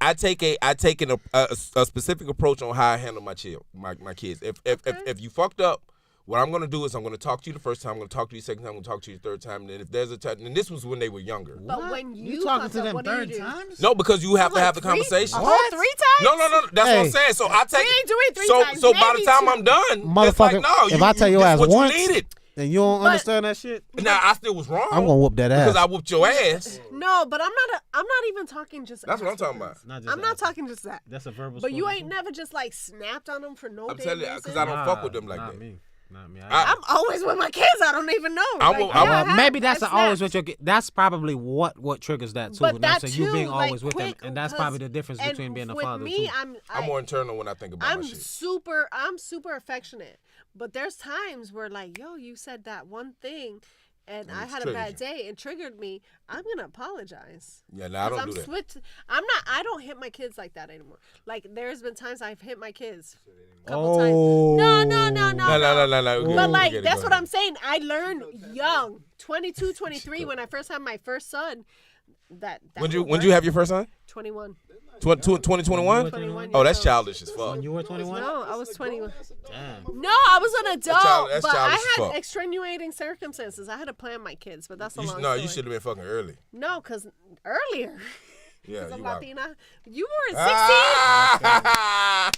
specific approach on how I handle my kids. If you fucked up, what I'm gonna do is I'm gonna talk to you the first time. I'm gonna talk to you the second time. I'm gonna talk to you the third time. And then if there's a time, and this was when they were younger. But when you talking fuck to up, them what do third you do? times? No, because you have to Like have the three- conversation. a whole 3 times? No. That's what I'm Hey. saying. So I take. We ain't doing 3 so times, so by the maybe time 2. I'm done, it's Motherfucker, like, no, if I tell your this ass what once, you needed. and you don't But- understand that shit, Now I still was wrong. I'm gonna whoop that ass. because I whooped your ass. No, but I'm not even talking just. That's what I'm ass talking whoopings. about. I'm not talking just that. That's a verbal. But you ain't never just like snapped on them for no I'm damn telling you, reason. because I don't fuck with them like that. Not me. I'm always with my kids. I don't even know. I Like, won't- yeah, I I won't- have- Maybe that's I've always snapped. what you're. That's probably what triggers that too. But You know what I'm that saying? You being too, always like, with them, quick, and that's 'cause- probably the difference and between being a with father me, too. I'm more internal when I think about I'm my shit. I'm super affectionate, but there's times where like, yo, you said that one thing, and I it's had a triggered bad you. day and triggered me. I'm gonna apologize. Yeah, no, I don't I'm do that. switched. I don't hit my kids like that anymore. Like there's been times I've hit my kids a couple times. No. No. But like that's what I'm saying. I learned young, 22, 23, when I first had my first son. That When would you work. have your first son? 21. 2021? 21 Oh, that's years old. childish as fuck. When you were 21. No, I was 21. Damn. No, I was an adult, that's but I childish as had fuck. extenuating circumstances. I had to plan my kids, but that's a long No, story. you should have been fucking early. No, because earlier. Yeah, Because I'm you out. Latina. You were 16. Ah!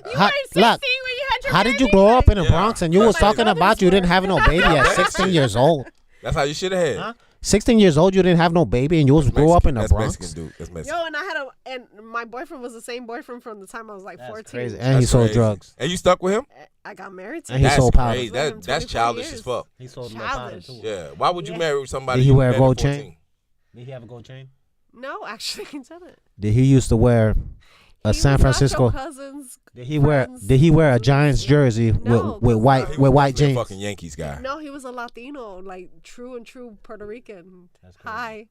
You How- were 16 look, when you had your How did you baby? grow up in the Yeah. Bronx and you But was my talking brothers about you didn't were. have no baby at 16 years old? That's how you should have had. Huh? 16 years old, you didn't have no baby and you was grew up in the That's Bronx? Mexican, dude. That's Mexican. Yo, and I had and my boyfriend was the same boyfriend from the time I was like 14. Crazy. And he That's sold crazy. drugs. And you stuck with him? I got married to And him. he That's sold powder. crazy. With him That's 24 childish as years. fuck. He sold Childish. too. Yeah. Why would you Yeah. marry somebody Did he you wear a met at gold 14? chain? Did he have a gold chain? No, actually, he didn't. Did he used to wear a He San was Francisco? Nacho Cousins' Did he wear friend's a Giants jersey No, with 'cause, white He with was white supposed to be a jeans? fucking Yankees guy. No, he was a Latino, like true Puerto Rican. That's crazy. Hi.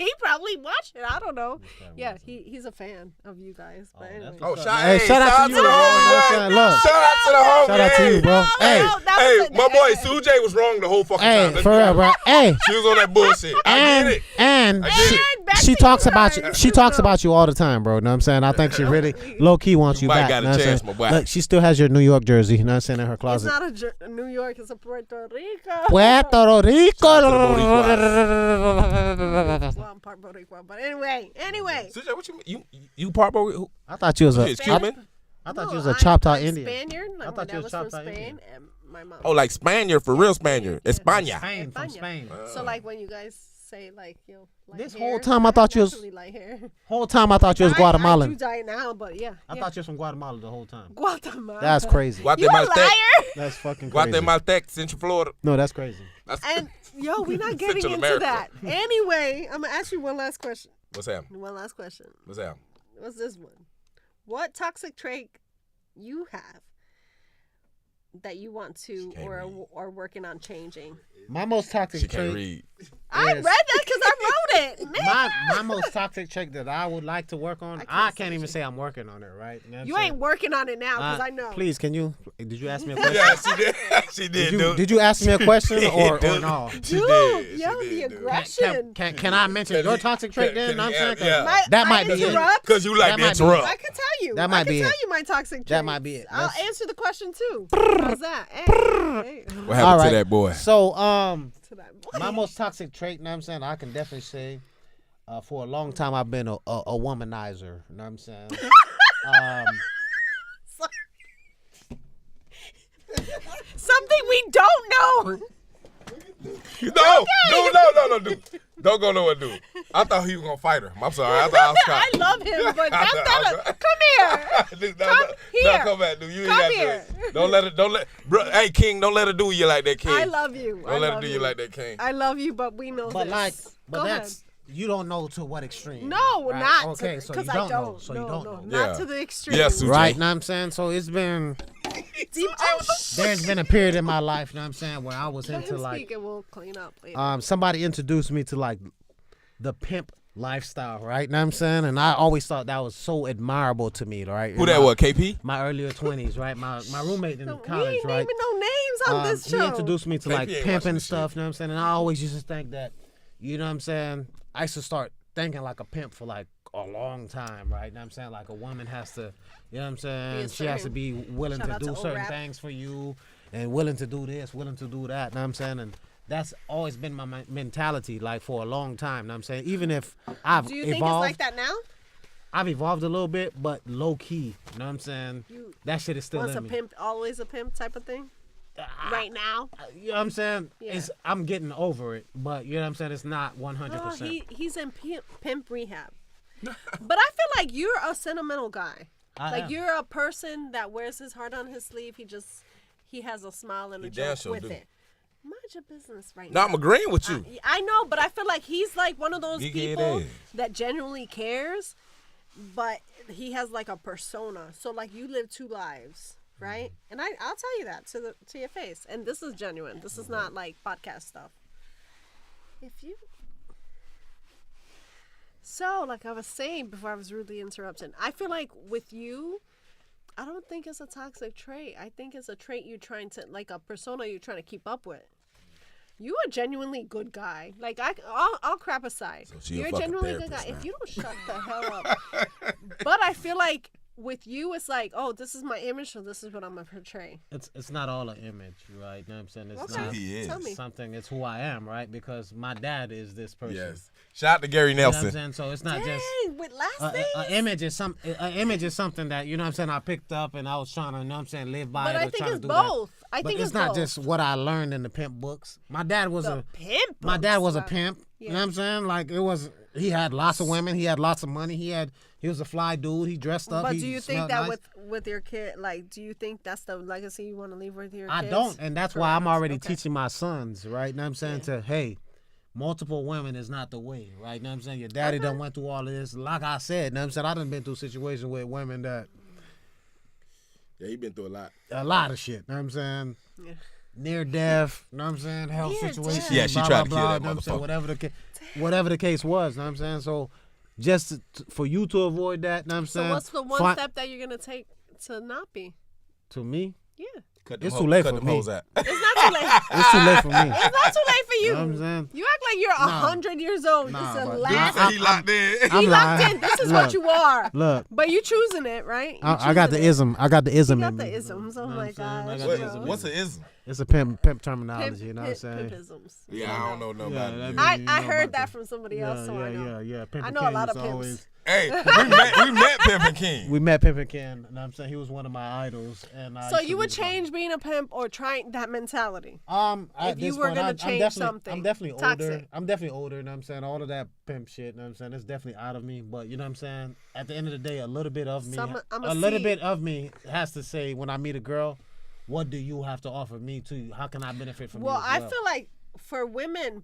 He probably watched it. I don't know. Yeah, he's a fan of you guys. But anyway. Oh, Hey, shout out to you, the bro. homie. Look. Shout out to the homie. Shout out to you, bro. Hey, No, that Hey, was my boy Sujay was wrong the whole fucking time. hey, for real, bro. Hey, She was on that bullshit. I and get it. and I get she, it. back she to talks you about you. guys. She talks about you all the time, bro. Know what I'm saying? I think she really low key wants you Might back. got a know what I'm chance, saying? my boy. Look, she still has your New York jersey. You know what I'm saying, in her It's closet. not a New York. It's a Puerto Rico. Puerto Rico. Well, I'm part Boricua, but anyway. Sujay, what you mean? You part boy? Who? I thought you was a. Is Cuban? I thought No, you was a Choctaw I'm Indian. Spaniard. Like I my thought dad you was was from Choctaw Spain, Indian. and my mom. Oh, like Spaniard for real Spaniard. España. Spain, from España. Spain. So like when you guys say like light This hair, whole time I thought you was- naturally light hair. Whole time I thought you was I do Guatemalan. dye now, but yeah. I thought you was from Guatemala the whole time. Guatemala. That's crazy. You a Guatemaltec. liar. That's fucking crazy. Guatemaltec, Central Florida. No, that's crazy. And yo, we're not getting Central into America. that. Anyway, I'm gonna ask you one last question. What's that? One last question. What's that? What's this one? What toxic trait you have that you want to can't or read. are working on changing? My most toxic She can't trait. read. I read that because I wrote it. Man. My most toxic trait that I would like to work on. I can't even say I'm working on it, right? You know what You I'm ain't working on it now because I know. Please, can you? Did you ask me a question? Yeah, she did. She did, dude. Did you ask me a question or Dude. no? She Dude, did. yo, She the did, dude. aggression. Can I mention your toxic trait then? Know what I'm saying? 'Cause Yeah. that might be it. interrupt. Because you like That to might be- interrupt. I can tell you. That might I can be tell it. you my toxic trait. That might be it. I'll That's- answer the question too. How's that? Hey. What happened All right. to that boy? So To that boy. my most toxic trait, you know what I'm saying? I can definitely say, for a long time I've been a womanizer. You know what I'm saying? Something we don't know. No, dude. Don't go nowhere, dude. I thought he was gonna fight her. I'm sorry. I thought I was I caught. love him, but come here. Dude, Come here. come back, dude. You ain't Come got here. to. Don't let. Bro, hey, King, don't let her do you like that, King. I love you. Don't let her do you like that, King. I love you, but we know But this. but Go that's you don't know to what extreme. No, right? not okay. So you because I don't don't. know. So you no, don't no, know. not Yeah. to the extreme. Yes, Suji. Right, know what I'm saying? So it's been Deep, there's been a period in my life, you know what I'm saying, where I was Let into him like speak and we'll clean up later. somebody introduced me to like the pimp lifestyle, right? Know what I'm saying? And I always thought that was so admirable to me, right? Who In that my- was? KP? My earlier 20s, right? My roommate in we college, ain't right? naming no names on this He show. introduced me to KP like ain't watching pimping this stuff, you know what I'm saying? And I always used to think that, you know what I'm saying? I used to start thinking like a pimp for like a long time, right? You know what I'm saying? Like a woman has to, you know what I'm saying? She has to be willing Shout to out do to certain O-Rap. things for you and willing to do this, willing to do that, you know what I'm saying? And that's always been my mentality like for a long time, you know what I'm saying? Even if I've Do you think it's evolved, like that now? I've evolved a little bit, but low key, you know what I'm saying? That shit is still Once in a me. pimp, always a pimp type of thing? Right now? You know what I'm saying? Yeah. I'm getting over it, but you know what I'm saying? It's not 100%. Oh, he's in pimp rehab. But I feel like you're a sentimental guy. I Like am. you're a person that wears his heart on his sleeve. He has a smile and a damn joke sure with do. it. Mind your business right No, now. I'm agreeing with you. I know, but I feel like he's like one of those Geeky it people is. that genuinely cares, but he has like a persona. So like you live two lives, right? And I'll tell you that to your face. And this is genuine. This is not like podcast stuff. So like I was saying before I was rudely interrupted, I feel like with you, I don't think it's a toxic trait. I think it's a trait you're trying to, like a persona you're trying to keep up with. You a genuinely good guy. Like all crap aside, she a you're a fucking genuinely good guy. therapist now. If you don't shut the hell up. But I feel like with you, it's like, oh, this is my image, so this is what I'm gonna portray. It's not all an image, right? You know what I'm saying? It's Okay. not He is. Tell me. something. It's who I am, right? Because my dad is this person. Yes. Shout out to Gary You know what I'm Nelson. saying? So it's not just Dang, with last names. an image is something that, you know what I'm saying, I picked up and I was trying to, you know what I'm saying, live by But it. I or think trying it's to do that. both. I But think it's not both. just what I learned in the pimp books. My dad was the a pimp. My dad was a books. pimp. Yeah. You know what I'm saying? Like he had lots of women. He had lots of money. He was a fly dude. He dressed up. But he do you think smelled that nice. with your kid, like, do you think that's the legacy you want to leave with your I kids? don't, and that's why I'm Correct. already Okay. teaching my sons, right? You know what I'm saying? To hey, multiple women is not the way, right? You know what I'm saying? Your daddy done went through all of this. Like I said, you know what I'm saying? I done been through situations with women that... Yeah, he been through a lot. A lot of shit, you know what I'm saying? Yeah. Near death, you know what I'm saying? Health Near situations, death. Yeah, she blah, tried to blah, kill blah, that you know what I'm saying? motherfucker. Whatever the case was, you know what I'm saying? So just for you to avoid that, you know what I'm saying? So what's the one step that you're gonna take to not be? To me? Yeah. It's too late for me. Hoes out. It's not too late. It's too late for me. It's not too late for you. You know what I'm saying? You act like you're 100 years old. Nah, This is the but- last. He locked in. He locked in. This is what you are. Look. But you choosing it, right? I got the ism. I got the ism You in got me. the isms. Oh my what I'm gosh. saying? I got the ism. What's an ism? It's a pimp terminology, you know what I'm saying? Pimpisms. Yeah, I don't know nobody. Yeah, that I means you know heard about that from somebody else, so I know. Yeah. Pimp I and know a Ken lot of used to pimps. always- Hey, we met Pimpin' King. We met Pimp and Ken, you know what I'm saying? He was one of my idols. And I So used to you would read about him. change being a pimp or trying that mentality? At If you this were point, gonna I'm change definitely, something I'm definitely toxic. older. I'm definitely older, you know what I'm saying? All of that pimp shit, you know what I'm saying? It's definitely out of me. But you know what I'm saying? At the end of the day, a little bit of me, bit of me has to say when I meet a girl, what do you have to offer me too? How can I benefit from you? Well, as I well? feel like for women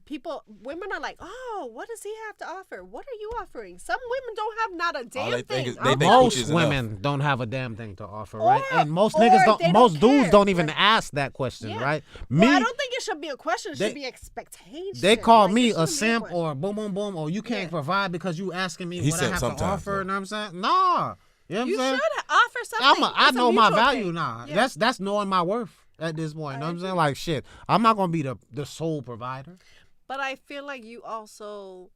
are like, oh, what does he have to offer? What are you offering? Some women don't have not a damn they thing. think is- I'm they think like, Coochie is Most enough. women don't have a damn thing to offer, right? Or- And most or niggas they don't. don't Most dudes care. don't even Like- ask that question, Yeah. right? Me, well, I don't think it should be a question. It they- should be expectation. they call Like, me it a shouldn't be simp question. or boom, boom, boom, or you can't Yeah. provide because you asking me He what I simp have to sometimes, offer. though. You know what I'm saying? Nah. You know what You I'm saying? should offer something. I It's a know my mutual value thing. now. Yeah. That's knowing my worth at this point. You know what I'm I saying? agree. Like shit. I'm not gonna be the sole provider. But I feel like you also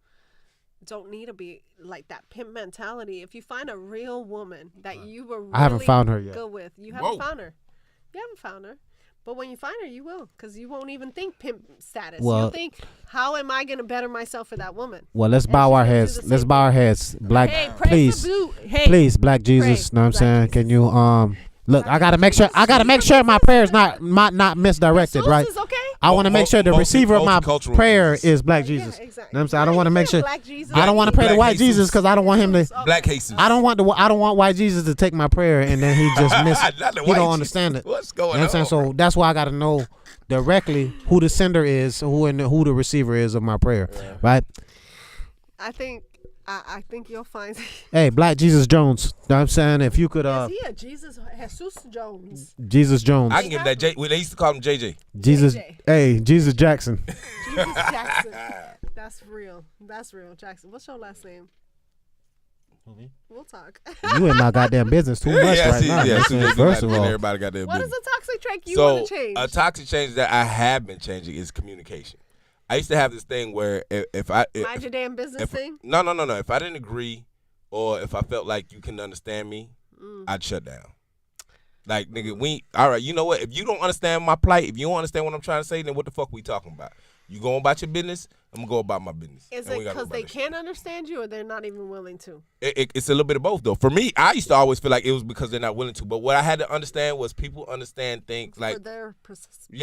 don't need to be like that pimp mentality. If you find a real woman that you were really I haven't found her yet. good with, you haven't Whoa. found her. You haven't found her. But when you find her, you will, because you won't even think pimp status. Well- You'll think, how am I going to better myself for that woman? Well, let's And bow she's our gonna do heads. the Let's same bow thing. our heads. Black, Hey, pray please, for Blue. Hey, please, Black Jesus. Pray, Know what I'm Black saying? Jesus. Can you look? Black I gotta make sure. I gotta make sure my prayers not misdirected, Jesus right? is okay. I want to make sure the receiver of my Multicultural prayer Jesus. is Black Yeah, Jesus. exactly. You know what I'm saying? I don't want to make sure. Black Jesus. I don't want to pray to Black white Jesus. Jesus because I don't want him to. Okay. Black Jesus. I don't want white Jesus to take my prayer and then he just miss. Not the He white don't Jesus. understand it. What's You going know what I'm saying? on? So that's why I got to know directly who the sender is, who the receiver is of my prayer, right? I think you'll find. Hey, Black Jesus Jones. Know what I'm saying? If you could, Is he a Jesus Jones? Jesus Jones, I can give that J. Well, they used to call him JJ. Jesus. JJ. Hey, Jesus Jackson. Jesus Jackson. That's real. That's real. Jackson. What's your last name? We'll talk. You in my goddamn business too much right see, now. You know what I'm saying? First of all, everybody got their What is business. a toxic trait you So want to change? a toxic change that I have been changing is communication. I used to have this thing where if Mind your damn business thing. no. If I didn't agree or if I felt like you couldn't understand me, I'd shut down. Like, nigga, all right, you know what? If you don't understand my plight, if you don't understand what I'm trying to say, then what the fuck we talking about? You going about your business, I'm going to go about my business. Is And it we gotta because go they about that can't understand you or they're not even willing to? shit. It's a little bit of both, though. For me, I used to always feel like it was because they're not willing to. But what I had to understand was people understand things like, For their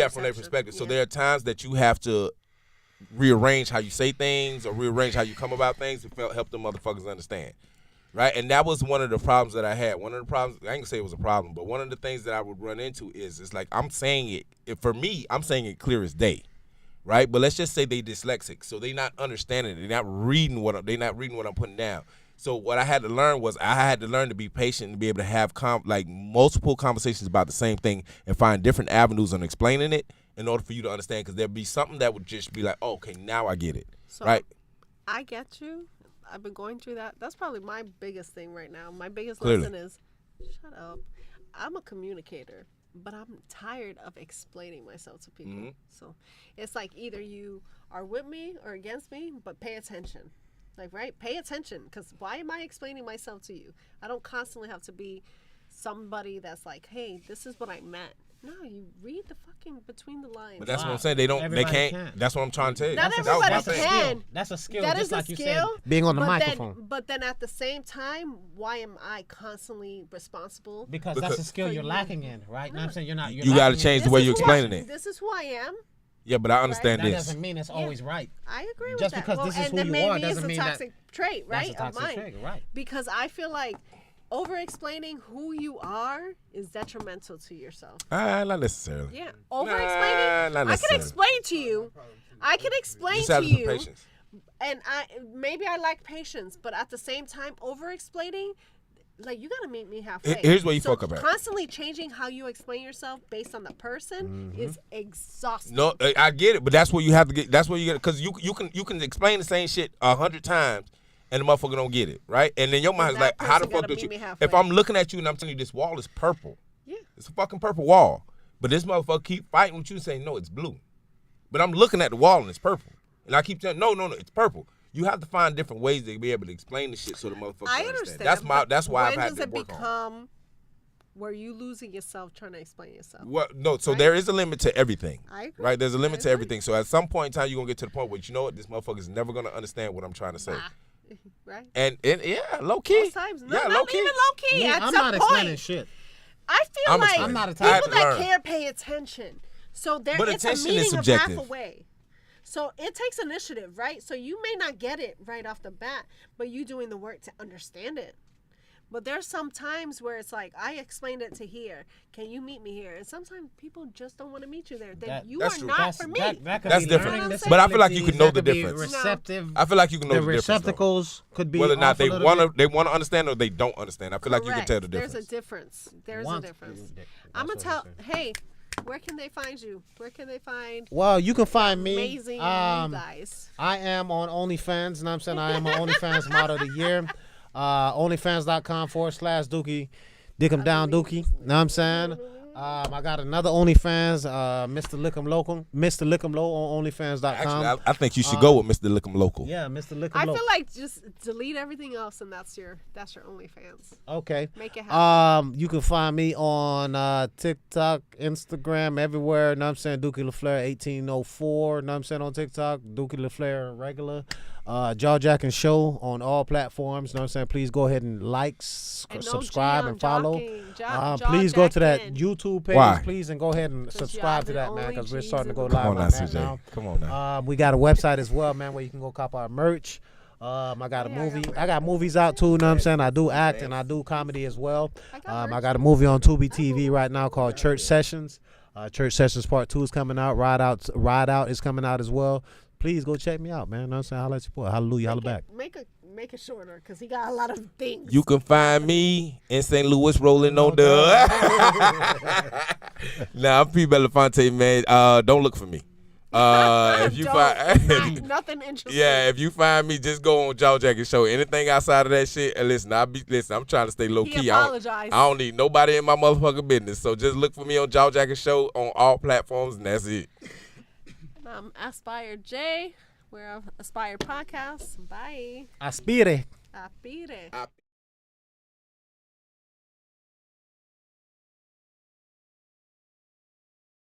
from their perspective. So Yeah. there are times that you have to rearrange how you say things or rearrange how you come about things to help them motherfuckers understand. Right? And that was one of the problems that I had. One of the problems, I ain't gonna say it was a problem, but one of the things that I would run into is it's like I'm saying it, for me, I'm saying it clear as day. Right? But let's just say they dyslexic. So they not understanding it. They're not reading what I'm putting down. So what I had to learn was I had to learn to be patient and be able to have multiple conversations about the same thing and find different avenues on explaining it in order for you to understand. Because there'd be something that would just be like, oh, okay, now I get it. So right? I get you. I've been going through that. That's probably my biggest thing right now. My biggest Clearly. lesson is, shut up. I'm a communicator, but I'm tired of explaining myself to people. Mm-hmm. So it's like either you are with me or against me, but pay attention. Like, right? Pay attention, because why am I explaining myself to you? I don't constantly have to be somebody that's like, hey, this is what I meant. No, you read the fucking between the lines. But that's Wow. what I'm saying. They Everybody can't. can. That's what I'm trying to tell you. Not That's everybody what I'm saying. can. That's a skill. That just is a like you skill. said, being on the but microphone. But then at the same time, why am I constantly responsible? Because that's a skill For you're you. lacking in, right? You know what I'm saying? You're not. You got to change the way you're This is who I- explaining it. This is who I am. Yeah, but I understand That this. doesn't mean it's always right. I agree Just with that. because this is and who then you maybe are it's doesn't a mean that- toxic trait, right? That's a toxic of mine. trait, right? Because I feel like over-explaining who you are is detrimental to yourself. Not necessarily. Yeah, over-explaining. Not I can necessarily. explain to you. I can explain Just to have some you. patience. And maybe I lack patience, but at the same time, over-explaining, like, you gotta meet me halfway. Here's where you fuck up at. Constantly changing how you explain yourself based on the person is exhausting. No, I get it, but that's where you have to get. That's where you get it, because you can explain the same shit 100 times, and the motherfucker don't get it, right? And then your mind's that like, how the person fuck gotta did you? meet me halfway. If I'm looking at you and I'm telling you this wall is purple, Yeah. it's a fucking purple wall, but this motherfucker keep fighting with you saying no, it's blue, but I'm looking at the wall and it's purple, and I keep telling no, it's purple. You have to find different ways to be able to explain the shit so the motherfucker I understand. understand. That's why I've when had does to it work on. become where you losing yourself trying to explain yourself? Well, no, so Right? there is a limit to everything. I agree. Right? There's a limit I to agree. everything. So at some point in time, you're going to get to the point where, you know what, this motherfucker's never going to understand what I'm trying to say. Right? And yeah, low key. Most times, yeah, not low key. even low key. Yeah, At I'm some not point, explaining shit. I feel I'm like explaining. I'm not a people type to that learn. can't pay attention. So there, But it's a attention is meeting of subjective. halfway. So it takes initiative, right? So you may not get it right off the bat, but you doing the work to understand it. But there's some times where it's like, I explained it to here. Can you meet me here? And sometimes people just don't want to meet you there. You that's are true. not for me. That could That's be different. learning But I feel like you disabilities, could know that the could be difference. Receptive. I feel like you can know The the difference. though. receptacles could be Whether or not off a they little want to, bit. they want to understand or they don't understand. I feel like you can Correct. tell the difference. There's a difference. There's a Want- difference. That's I'm going what to I'm tell, saying. hey, where can they find you? Where can they find Well, you can find me. amazing you guys? I am on OnlyFans, and I'm saying I am an OnlyFans model of the year. OnlyFans.com/Dookie. Dick 'em down, Dookie. Know what I'm saying? I got another OnlyFans, Mr. Lick'em Local. Mr. Lick'em Low on OnlyFans.com. Actually, I think you should go with Mr. Lick'em Local. Yeah, Mr. Lick'em I Local. feel like just delete everything else and that's your OnlyFans. Okay. Make it happen. You can find me on TikTok, Instagram, everywhere. Know what I'm saying? Dookie LaFleur 1804. Know what I'm saying? On TikTok, Dookie LaFleur regular. Jackin Show on all platforms. Know what I'm saying? Please go ahead and like, And no subscribe, G on and follow. jocking. Please go to that Jackin. YouTube page, Why? please, and go ahead and 'Cause subscribe to y'all that, the man, only because we're G's starting to in go the live Come on now, right CJ. now. Come on now. We got a website as well, man, where you can go cop our merch. I got a Yeah, I movie. got I got movies out too. Know what I'm saying? I do act and I do comedy as well. I got merch I got a movie on Tubi TV right now called Church Sessions. Church Sessions Part 2 is coming out. Ride Out is coming out as well. Please go check me out, man. Know what I'm saying? Holla at your boy. Hallelujah. Holla back. Make it shorter because he got a lot of things. You can find me in St. Louis rolling on the. Nah, I'm P. Belafonte, man. Don't look for me. If you find nothing interesting. yeah, if you find me, just go on Jaw Jackin Show. Anything outside of that shit, and listen, I'm trying to stay low He key. apologized. I don't need nobody in my motherfucking business. So just look for me on Jaw Jackin Show on all platforms, and that's it. Aspire J. We're Aspire Podcast. Bye. Aspire. Apire.